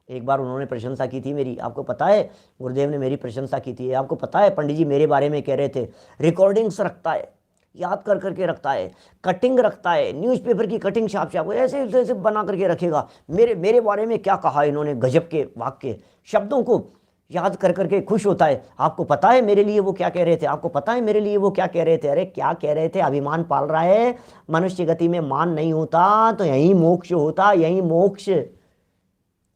एक बार उन्होंने प्रशंसा की थी मेरी, आपको पता है, गुरुदेव ने मेरी प्रशंसा की थी, आपको पता है, पंडित जी मेरे बारे में कह रहे थे। रिकॉर्डिंग्स रखता है, याद कर करके रखता है, कटिंग रखता है, न्यूज़पेपर की कटिंग छाप छाप ऐसे ऐसे बना करके रखेगा। मेरे बारे में क्या कहा इन्होंने, गजब के वाक्य, शब्दों को याद कर करके खुश होता है। आपको पता है मेरे लिए वो क्या कह रहे थे, आपको पता है मेरे लिए वो क्या कह रहे थे? अरे क्या कह रहे थे? अभिमान पाल रहा है। मनुष्य गति में मान नहीं होता तो यही मोक्ष होता, यही मोक्ष।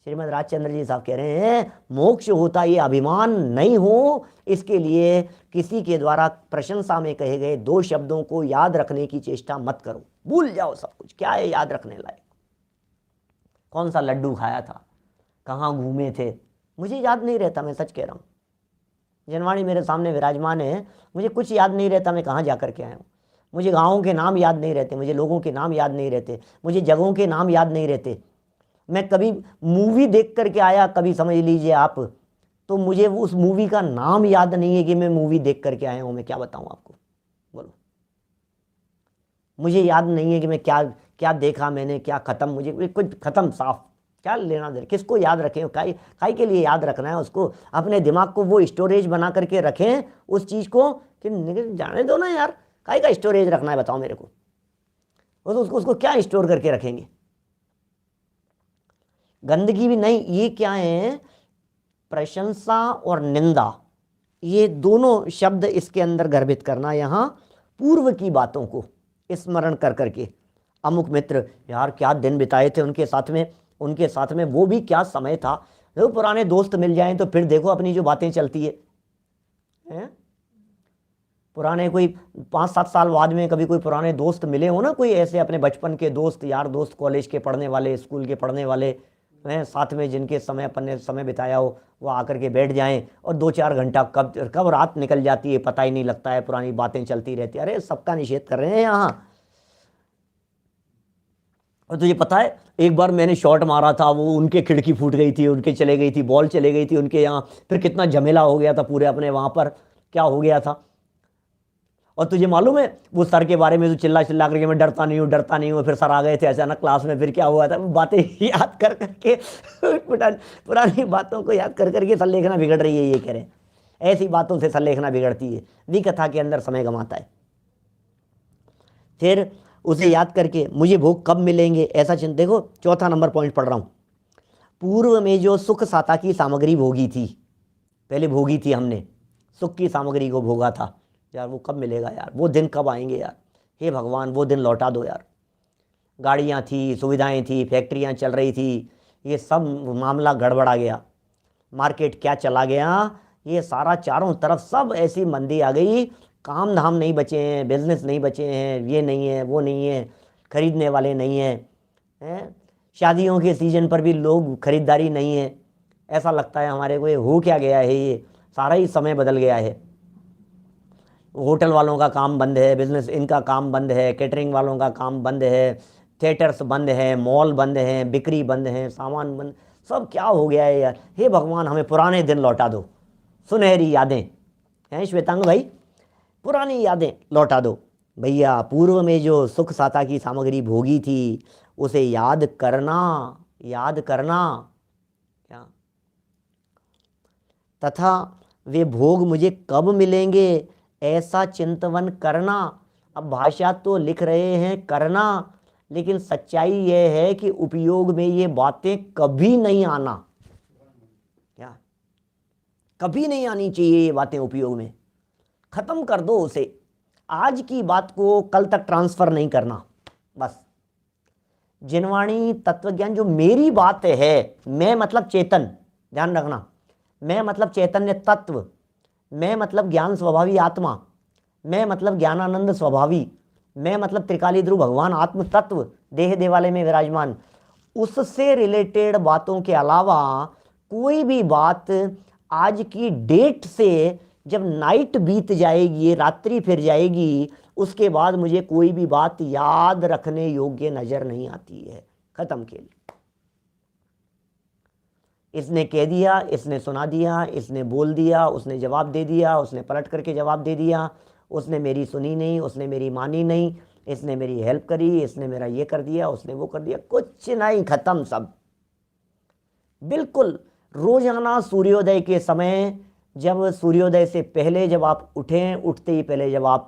श्रीमद राजचंद्र जी साहब कह रहे हैं मोक्ष होता, ये अभिमान नहीं हो। इसके लिए किसी के द्वारा प्रशंसा में कहे गए 2 शब्दों को याद रखने की चेष्टा मत करो, भूल जाओ सब कुछ। क्या है याद रखने लायक? कौन सा लड्डू खाया था, कहाँ घूमे थे, मुझे याद नहीं रहता, मैं सच कह रहा हूँ। जनवाणी मेरे सामने विराजमान है, मुझे कुछ याद नहीं रहता मैं कहाँ जा कर के आया हूँ। मुझे गाँवों के नाम याद नहीं रहते, मुझे लोगों के नाम याद नहीं रहते, मुझे जगहों के नाम याद नहीं रहते। मैं कभी मूवी देख करके आया, कभी समझ लीजिए आप, तो मुझे उस मूवी का नाम याद नहीं है कि मैं मूवी देख करके आया हूँ। मैं क्या बताऊँ आपको? बोलो, मुझे याद नहीं है कि मैं क्या क्या देखा मैंने, क्या खत्म, मुझे कुछ खत्म साफ, क्या लेना देना, किसको याद रखें? काई के लिए याद रखना है उसको? अपने दिमाग को वो स्टोरेज बना करके रखें उस चीज़ को, कि जाने दो ना यार, काई का स्टोरेज रखना है बताओ मेरे को? उसको क्या स्टोर करके रखेंगे? गंदगी भी नहीं। ये क्या है? प्रशंसा और निंदा, ये दोनों शब्द इसके अंदर गर्भित करना। यहाँ पूर्व की बातों को स्मरण कर करके, अमुक मित्र यार क्या दिन बिताए थे उनके साथ में, वो भी क्या समय था। देखो पुराने दोस्त मिल जाएं तो फिर देखो अपनी जो बातें चलती है। पुराने कोई 5-7 साल बाद में कभी कोई पुराने दोस्त मिले हो ना, कोई ऐसे अपने बचपन के दोस्त, यार दोस्त, कॉलेज के पढ़ने वाले, स्कूल के पढ़ने वाले हैं, साथ में जिनके अपन ने समय बिताया हो, वो आकर के बैठ जाएं और 2-4 घंटा कब रात निकल जाती है पता ही नहीं लगता है, पुरानी बातें चलती रहती है। अरे सबका निषेध कर रहे हैं यहाँ। और तुझे पता है एक बार मैंने शॉट मारा था, वो उनके खिड़की फूट गई थी, उनके चले गई थी, बॉल चले गई थी उनके यहाँ, फिर कितना झमेला हो गया था पूरे अपने वहाँ पर, क्या हो गया था। और तुझे मालूम है वो सर के बारे में तो चिल्ला चिल्ला करके मैं डरता नहीं हूँ डरता नहीं हूँ, फिर सर आ गए थे अचानक क्लास में, फिर क्या हुआ था बातें याद कर करके पुरानी बातों को याद कर करके सर लेखना बिगड़ रही है, ये कह रहे हैं ऐसी बातों से सर लेखना बिगड़ती है, विकथा के अंदर समय गंवाता है। फिर उसे याद करके मुझे भोग कब मिलेंगे ऐसा चिंता। देखो चौथा नंबर पॉइंट पढ़ रहा हूँ। पूर्व में जो सुख साता की सामग्री भोगी थी, पहले भोगी थी हमने, सुख की सामग्री को भोगा था यार, वो कब मिलेगा यार, वो दिन कब आएंगे यार, हे भगवान वो दिन लौटा दो यार। गाड़ियाँ थी, सुविधाएं थी, फैक्ट्रियाँ चल रही थी, ये सब मामला गड़बड़ा गया, मार्केट क्या चला गया, ये सारा चारों तरफ सब ऐसी मंदी आ गई, काम धाम नहीं बचे हैं, बिजनेस नहीं बचे हैं, ये नहीं है वो नहीं है, खरीदने वाले नहीं हैं, शादियों के सीजन पर भी लोग खरीदारी नहीं है, ऐसा लगता है हमारे को ये हो क्या गया है, ये सारा ही समय बदल गया है। होटल वालों का काम बंद है, बिजनेस इनका काम बंद है, कैटरिंग वालों का काम बंद है, थिएटर्स बंद है, मॉल बंद हैं, बिक्री बंद है, सामान बंद, सब क्या हो गया है यार। हे भगवान हमें पुराने दिन लौटा दो, सुनहरी यादें हैं श्वेतांग भाई, पुरानी यादें लौटा दो भैया। पूर्व में जो सुख साता की सामग्री भोगी थी उसे याद करना, याद करना क्या, तथा वे भोग मुझे कब मिलेंगे ऐसा चिंतवन करना। अब भाषा तो लिख रहे हैं करना, लेकिन सच्चाई यह है कि उपयोग में ये बातें कभी नहीं आना, क्या कभी नहीं आनी चाहिए ये बातें उपयोग में, खत्म कर दो उसे। आज की बात को कल तक ट्रांसफर नहीं करना, बस जिनवाणी तत्वज्ञान जो मेरी बात है, मैं मतलब चेतन, ध्यान रखना, मैं मतलब चैतन्य तत्व, मैं मतलब ज्ञान स्वभावी आत्मा, मैं मतलब ज्ञानानंद स्वभावी, मैं मतलब त्रिकाली ध्रुव भगवान आत्म तत्व देह देवालय में विराजमान, उससे रिलेटेड बातों के अलावा कोई भी बात आज की डेट से जब नाइट बीत जाएगी, रात्रि फिर जाएगी, उसके बाद मुझे कोई भी बात याद रखने योग्य नजर नहीं आती है, खत्म के लिए। इसने कह दिया, इसने सुना दिया, इसने बोल दिया, उसने जवाब दे दिया, उसने पलट करके जवाब दे दिया, उसने मेरी सुनी नहीं, उसने मेरी मानी नहीं, इसने मेरी हेल्प करी, इसने मेरा ये कर दिया, उसने वो कर दिया, कुछ नहीं, खत्म सब बिल्कुल। रोजाना सूर्योदय के समय, जब सूर्योदय से पहले जब आप उठें, उठते ही पहले जब आप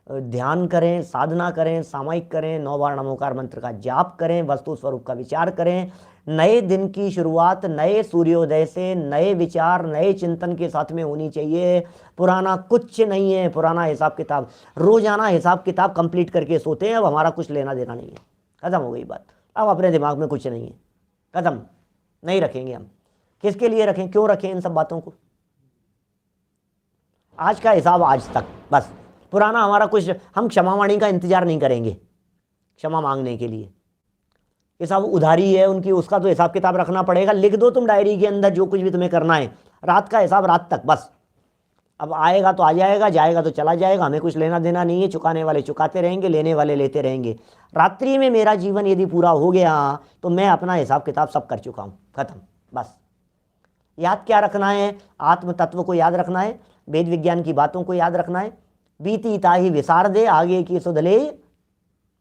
ध्यान करें, साधना करें, सामायिक करें, 9 बार नमोकार मंत्र का जाप करें, वस्तु स्वरूप का विचार करें, नए दिन की शुरुआत नए सूर्योदय से नए विचार नए चिंतन के साथ में होनी चाहिए। पुराना कुछ नहीं है, पुराना हिसाब किताब, रोजाना हिसाब किताब कंप्लीट करके सोते हैं, अब हमारा कुछ लेना देना नहीं है, खत्म हो गई बात। अब अपने दिमाग में कुछ नहीं है, खत्म, नहीं रखेंगे हम। किसके लिए रखें, क्यों रखें इन सब बातों को, आज का हिसाब आज तक, बस पुराना हमारा कुछ, हम क्षमावाणी का इंतजार नहीं करेंगे क्षमा मांगने के लिए, ये सब उधारी है उनकी, उसका तो हिसाब किताब रखना पड़ेगा। लिख दो तुम डायरी के अंदर जो कुछ भी तुम्हें करना है, रात का हिसाब रात तक, बस अब आएगा तो आ जाएगा, जाएगा तो चला जाएगा, हमें कुछ लेना देना नहीं है, चुकाने वाले चुकाते रहेंगे, लेने वाले लेते रहेंगे। रात्रि में मेरा जीवन यदि पूरा हो गया तो मैं अपना हिसाब किताब सब कर चुका हूँ, खत्म, बस। याद क्या रखना है, आत्म तत्व को याद रखना है, वेद विज्ञान की बातों को याद रखना है, बीती ताही विसार दे आगे की सुध ले,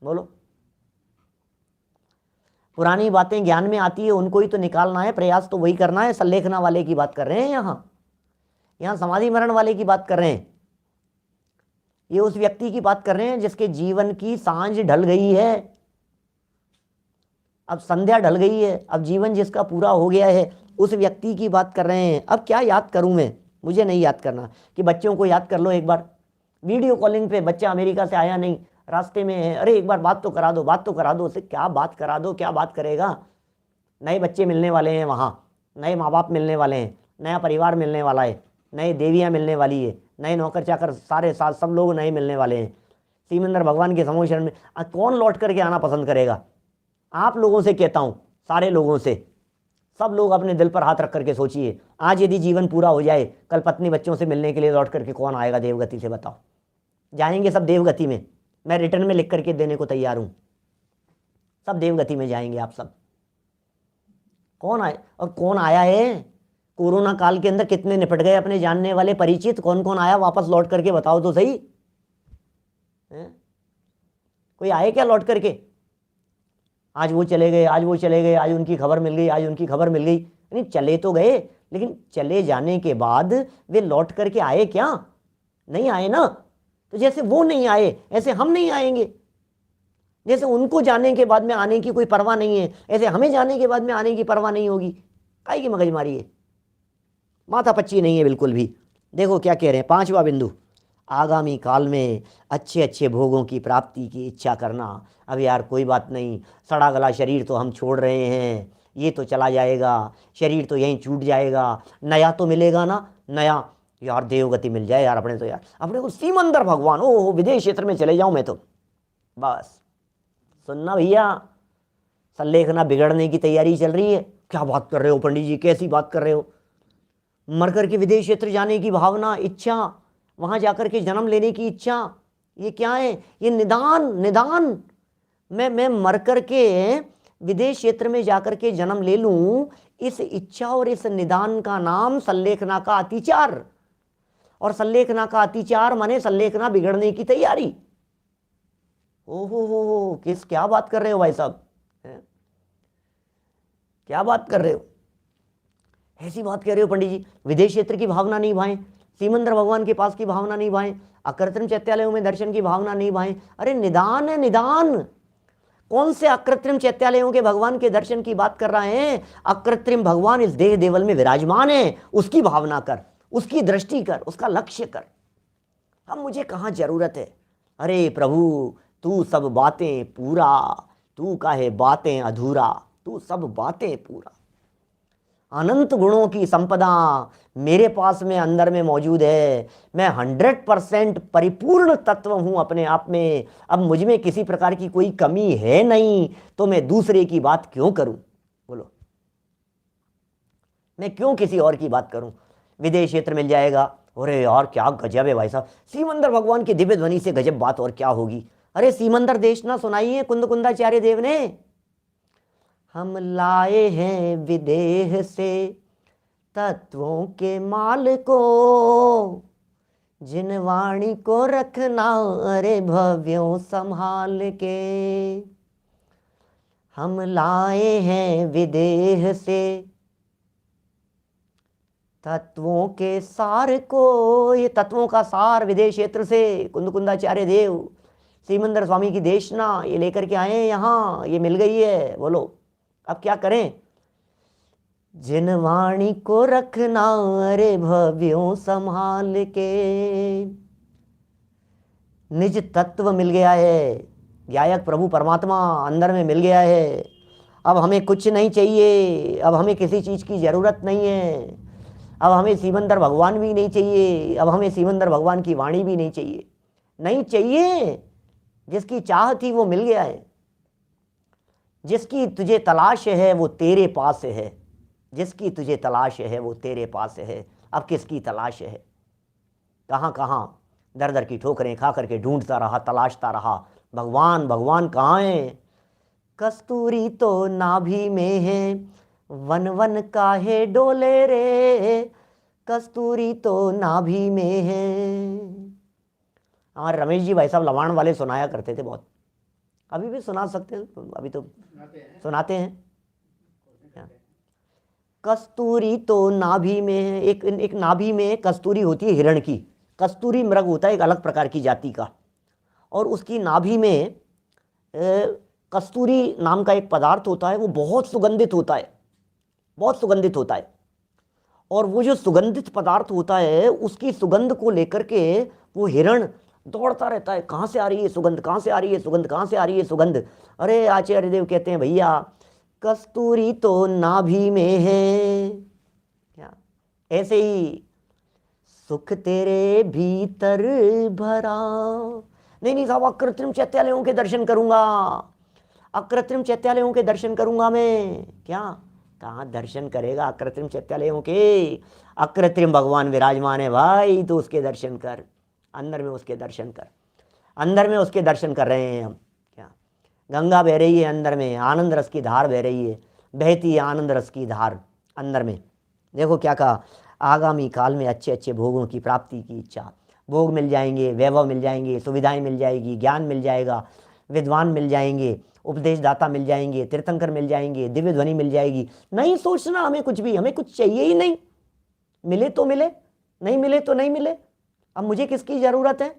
बोलो। पुरानी बातें ज्ञान में आती है, उनको ही तो निकालना है, प्रयास तो वही करना है। सल्लेखना वाले की बात कर रहे हैं, यहाँ समाधि मरण वाले की बात कर रहे हैं, ये उस व्यक्ति की बात कर रहे हैं जिसके जीवन की सांझ ढल गई है, अब संध्या ढल गई है, अब जीवन जिसका पूरा हो गया है, उस व्यक्ति की बात कर रहे हैं। अब क्या याद करूं मैं, मुझे नहीं याद करना कि बच्चों को याद कर लो एक बार, वीडियो कॉलिंग पे बच्चा अमेरिका से आया नहीं, रास्ते में है, अरे एक बार बात तो करा दो, बात तो करा दो उसे, क्या बात करा दो, क्या बात करेगा। नए बच्चे मिलने वाले हैं वहाँ, नए माँ बाप मिलने वाले हैं, नया परिवार मिलने वाला है, नए देवियाँ मिलने वाली है, नए नौकर चाकर सारे साथ सब लोग नए मिलने वाले हैं। सीमेंद्र भगवान के समूह शरण में कौन लौट करके आना पसंद करेगा। आप लोगों से कहता हूँ, सारे लोगों से, सब लोग अपने दिल पर हाथ रख करके सोचिए, आज यदि जीवन पूरा हो जाए, कल पत्नी बच्चों से मिलने के लिए लौट करके कौन आएगा देवगति से, बताओ। जाएंगे सब देवगति में, मैं रिटर्न में लिख करके देने को तैयार हूँ। सब देवगति में जाएंगे आप सब। कौन आए और कौन आया है? कोरोना काल के अंदर कितने निपट गए अपने जानने वाले परिचित? कौन कौन आया वापस लौट करके बताओ तो सही है? कोई आए क्या लौट करके? आज वो चले गए, आज वो चले गए, आज उनकी खबर मिल गई, आज उनकी खबर मिल गई। नहीं, चले तो गए, लेकिन चले जाने के बाद वे लौट करके आए क्या? नहीं आए ना। तो जैसे वो नहीं आए ऐसे हम नहीं आएंगे। जैसे उनको जाने के बाद में आने की कोई परवाह नहीं है, ऐसे हमें जाने के बाद में आने की परवाह नहीं होगी। काहे की मगजमारी है? माथा पच्ची नहीं है बिल्कुल भी। देखो क्या कह रहे हैं, 5वां बिंदु, आगामी काल में अच्छे अच्छे भोगों की प्राप्ति की इच्छा करना। अब यार कोई बात नहीं, सड़ा गला शरीर तो हम छोड़ रहे हैं, ये तो चला जाएगा, शरीर तो यहीं छूट जाएगा, नया तो मिलेगा ना। नया यार देवगति मिल जाए यार, अपने तो यार अपने को सीमंदर भगवान, ओ विदेश क्षेत्र में चले जाऊं मैं तो। बस सुनना भैया, संलेखना बिगड़ने की तैयारी चल रही है। क्या बात कर रहे हो पंडित जी, कैसी बात कर रहे हो? मर करके विदेश क्षेत्र जाने की भावना, इच्छा, वहां जाकर के जन्म लेने की इच्छा, ये क्या है? ये निदान निदान। मैं मर करके विदेश क्षेत्र में जाकर के जन्म ले लूं, इस इच्छा और इस निदान का नाम संलेखना का अतिचार। और संलेखना का अतिचार माने संलेखना बिगड़ने की तैयारी। ओहो हो, किस क्या बात कर रहे हो भाई साहब? क्या बात कर रहे हो? ऐसी बात कह रहे हो पंडित जी, विदेश क्षेत्र की भावना नहीं भाएं, सीमंदर भगवान के पास की भावना नहीं भाएं, अकृत्रिम चैत्यालयों में दर्शन की भावना नहीं भाएं। अरे निदान है निदान। कौन से अकृत्रिम चैत्यालयों के भगवान के दर्शन की बात कर रहे हैं? अकृत्रिम भगवान इस देह देवल में विराजमान है, उसकी भावना कर, उसकी दृष्टि कर, उसका लक्ष्य कर। अब मुझे कहाँ जरूरत है? अरे प्रभु तू सब बातें पूरा, तू काहे बातें अधूरा, तू सब बातें पूरा। अनंत गुणों की संपदा मेरे पास में अंदर में मौजूद है। मैं 100% परिपूर्ण तत्व हूं अपने आप में। अब मुझ में किसी प्रकार की कोई कमी है नहीं, तो मैं दूसरे की बात क्यों करूं? बोलो, मैं क्यों किसी और की बात करूं? विदेश क्षेत्र मिल जाएगा, अरे यार क्या गजब है भाई साहब, सीमंदर भगवान की दिव्य ध्वनि से गजब बात और क्या होगी। अरे सीमंदर देश ना सुनाई है कुंदकुंदाचार्य देव ने। हम लाए हैं विदेह से तत्वों के माल को, जिन वाणी को रखना अरे भव्यों संभाल के। हम लाए हैं विदेह से तत्वों के सार को, ये तत्वों का सार विदेश क्षेत्र से कुंदकुंदाचार्य देव सीमंदर स्वामी की देशना ये लेकर के आए हैं यहाँ, ये मिल गई है। बोलो अब क्या करें? जिन वाणी को रखना अरे भव्यों संभाल के। निज तत्व मिल गया है, गायक प्रभु परमात्मा अंदर में मिल गया है। अब हमें कुछ नहीं चाहिए, अब हमें किसी चीज की जरूरत नहीं है, अब हमें सीमंदर भगवान भी नहीं चाहिए, अब हमें सीमंदर भगवान की वाणी भी नहीं चाहिए। नहीं चाहिए, जिसकी चाह थी वो मिल गया है। जिसकी तुझे तलाश है वो तेरे पास है, जिसकी तुझे तलाश है वो तेरे पास है। अब किसकी तलाश है? कहाँ कहाँ दर दर की ठोकरें खा करके ढूंढता रहा, तलाशता रहा, भगवान भगवान कहाँ है? कस्तूरी तो नाभि में है, वन वन काहे डोले रे, कस्तूरी तो नाभि में है। हाँ रमेश जी भाई साहब लवाण वाले सुनाया करते थे बहुत, अभी भी सुना सकते हैं, अभी तो सुनाते हैं। कस्तूरी तो नाभि में है, एक नाभि में कस्तूरी होती है हिरण की। कस्तूरी मृग होता है एक अलग प्रकार की जाति का, और उसकी नाभि में कस्तूरी नाम का एक पदार्थ होता है, वो बहुत सुगंधित होता है, बहुत सुगंधित होता है। और वो जो सुगंधित पदार्थ होता है उसकी सुगंध को लेकर के वो हिरण दौड़ता रहता है, कहाँ से आ रही है सुगंध, कहाँ से आ रही है सुगंध, कहाँ से आ रही है सुगंध। अरे आचार्य देव कहते हैं भैया कस्तूरी तो नाभि में है। क्या ऐसे ही सुख तेरे भीतर भरा। नहीं साहब अकृत्रिम चैत्यालयों के दर्शन करूंगा, अकृत्रिम चैत्यालयों के दर्शन करूंगा मैं। क्या कहाँ दर्शन करेगा अकृत्रिम चैत्यालयों के? अकृत्रिम भगवान विराजमान है भाई, तो उसके दर्शन कर, अंदर में उसके दर्शन कर, अंदर में उसके दर्शन कर रहे हैं हम। क्या गंगा बह रही है अंदर में, आनंद रस की धार बह रही है, बहती है आनंद रस की धार अंदर में। देखो क्या कहा, आगामी काल में अच्छे अच्छे भोगों की प्राप्ति की इच्छा। भोग मिल जाएंगे, वैभव मिल जाएंगे, सुविधाएं मिल जाएगी, ज्ञान मिल जाएगा, विद्वान मिल जाएंगे, उपदेशदाता मिल जाएंगे, तीर्थंकर मिल जाएंगे, दिव्य ध्वनि मिल जाएगी। नहीं सोचना हमें कुछ भी, हमें कुछ चाहिए ही नहीं। मिले तो मिले, नहीं मिले तो नहीं मिले। अब मुझे किसकी जरूरत है?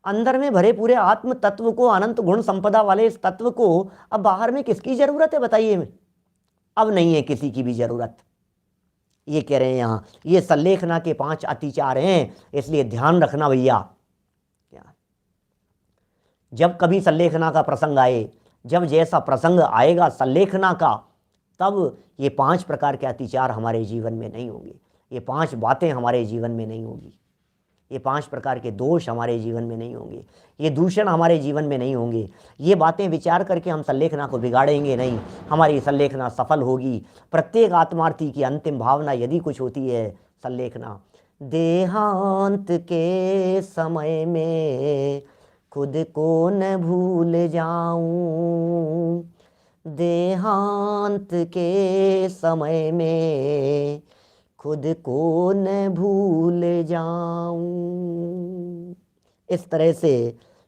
अंदर में भरे पूरे आत्म तत्व को, अनंत गुण संपदा वाले इस तत्व को अब बाहर में किसकी जरूरत है बताइए? में अब नहीं है किसी की भी जरूरत। ये कह रहे हैं यहाँ, ये सल्लेखना के 5 अतिचार हैं, इसलिए ध्यान रखना भैया। जब कभी सल्लेखना का प्रसंग आए, जब जैसा प्रसंग आएगा सल्लेखना का, तब ये 5 प्रकार के अतिचार हमारे जीवन में नहीं होंगे, ये 5 बातें हमारे जीवन में नहीं होगी, ये 5 प्रकार के दोष हमारे जीवन में नहीं होंगे, ये दूषण हमारे जीवन में नहीं होंगे। ये बातें विचार करके हम सल्लेखना को बिगाड़ेंगे नहीं, हमारी सल्लेखना सफल होगी। प्रत्येक आत्मार्थी की अंतिम भावना यदि कुछ होती है, सल्लेखना देहांत के समय में खुद को न भूल जाऊं, देहांत के समय में खुद को न भूल जाऊं। इस तरह से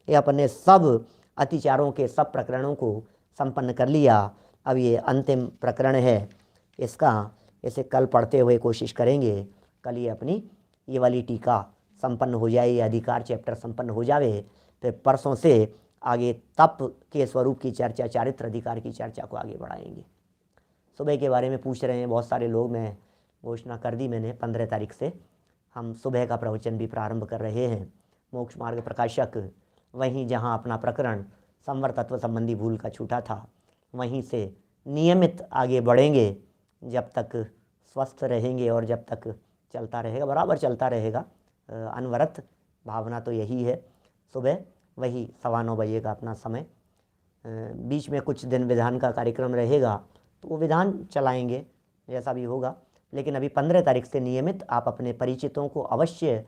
ये अपने सब अतिचारों के सब प्रकरणों को संपन्न कर लिया। अब ये अंतिम प्रकरण है इसका, इसे कल पढ़ते हुए कोशिश करेंगे। कल ये अपनी ये वाली टीका संपन्न हो जाए, ये अधिकार चैप्टर संपन्न हो जावे, फिर परसों से आगे तप के स्वरूप की चर्चा, चारित्र अधिकार की चर्चा को आगे बढ़ाएंगे। सुबह के बारे में पूछ रहे हैं बहुत सारे लोग, मैं घोषणा कर दी मैंने, 15 तारीख से हम सुबह का प्रवचन भी प्रारंभ कर रहे हैं। मोक्ष मार्ग प्रकाशक वहीं जहां अपना प्रकरण संवर तत्व संबंधी भूल का छूटा था, वहीं से नियमित आगे बढ़ेंगे जब तक स्वस्थ रहेंगे और जब तक चलता रहेगा, बराबर चलता रहेगा। अनवरत भावना तो यही है। सुबह वही 9:15 बजे का अपना समय, बीच में कुछ दिन विधान का कार्यक्रम रहेगा तो वो विधान चलाएंगे जैसा भी होगा, लेकिन अभी 15 तारीख से नियमित आप अपने परिचितों को अवश्य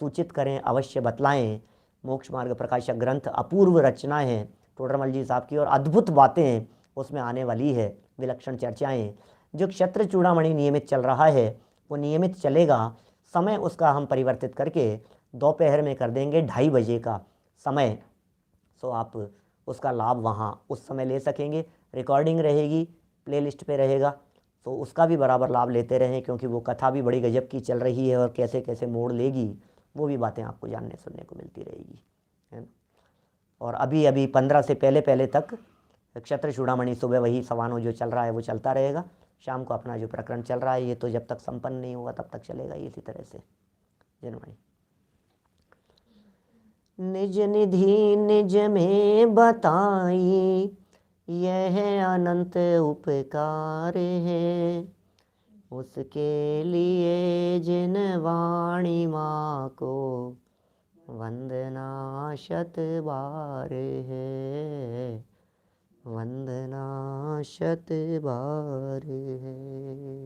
सूचित करें, अवश्य बतलाएं। मोक्ष मार्ग प्रकाशक ग्रंथ अपूर्व रचना है टोडरमल जी साहब की, और अद्भुत बातें उसमें आने वाली है, विलक्षण चर्चाएं। जो क्षत्र चूड़ामणि नियमित चल रहा है वो नियमित चलेगा, समय उसका हम परिवर्तित करके दोपहर में कर देंगे 2:30 बजे का समय। सो आप उसका लाभ वहाँ उस समय ले सकेंगे। रिकॉर्डिंग रहेगी, प्लेलिस्ट पे रहेगा, तो उसका भी बराबर लाभ लेते रहें, क्योंकि वो कथा भी बड़ी गजब की चल रही है और कैसे कैसे मोड़ लेगी वो भी बातें आपको जानने सुनने को मिलती रहेगी, है ना। और अभी अभी 15 से पहले पहले तक क्षत्र चूड़ामणि सुबह वही 9:15 जो चल रहा है वो चलता रहेगा। शाम को अपना जो प्रकरण चल रहा है ये तो जब तक संपन्न नहीं होगा तब तक चलेगा इसी तरह से। जनवाणी निज निधि निज में बताई, यह अनंत उपकार है, उसके लिए जिन वाणी माँ को वंदना शत बार है, वंदना शत बार है।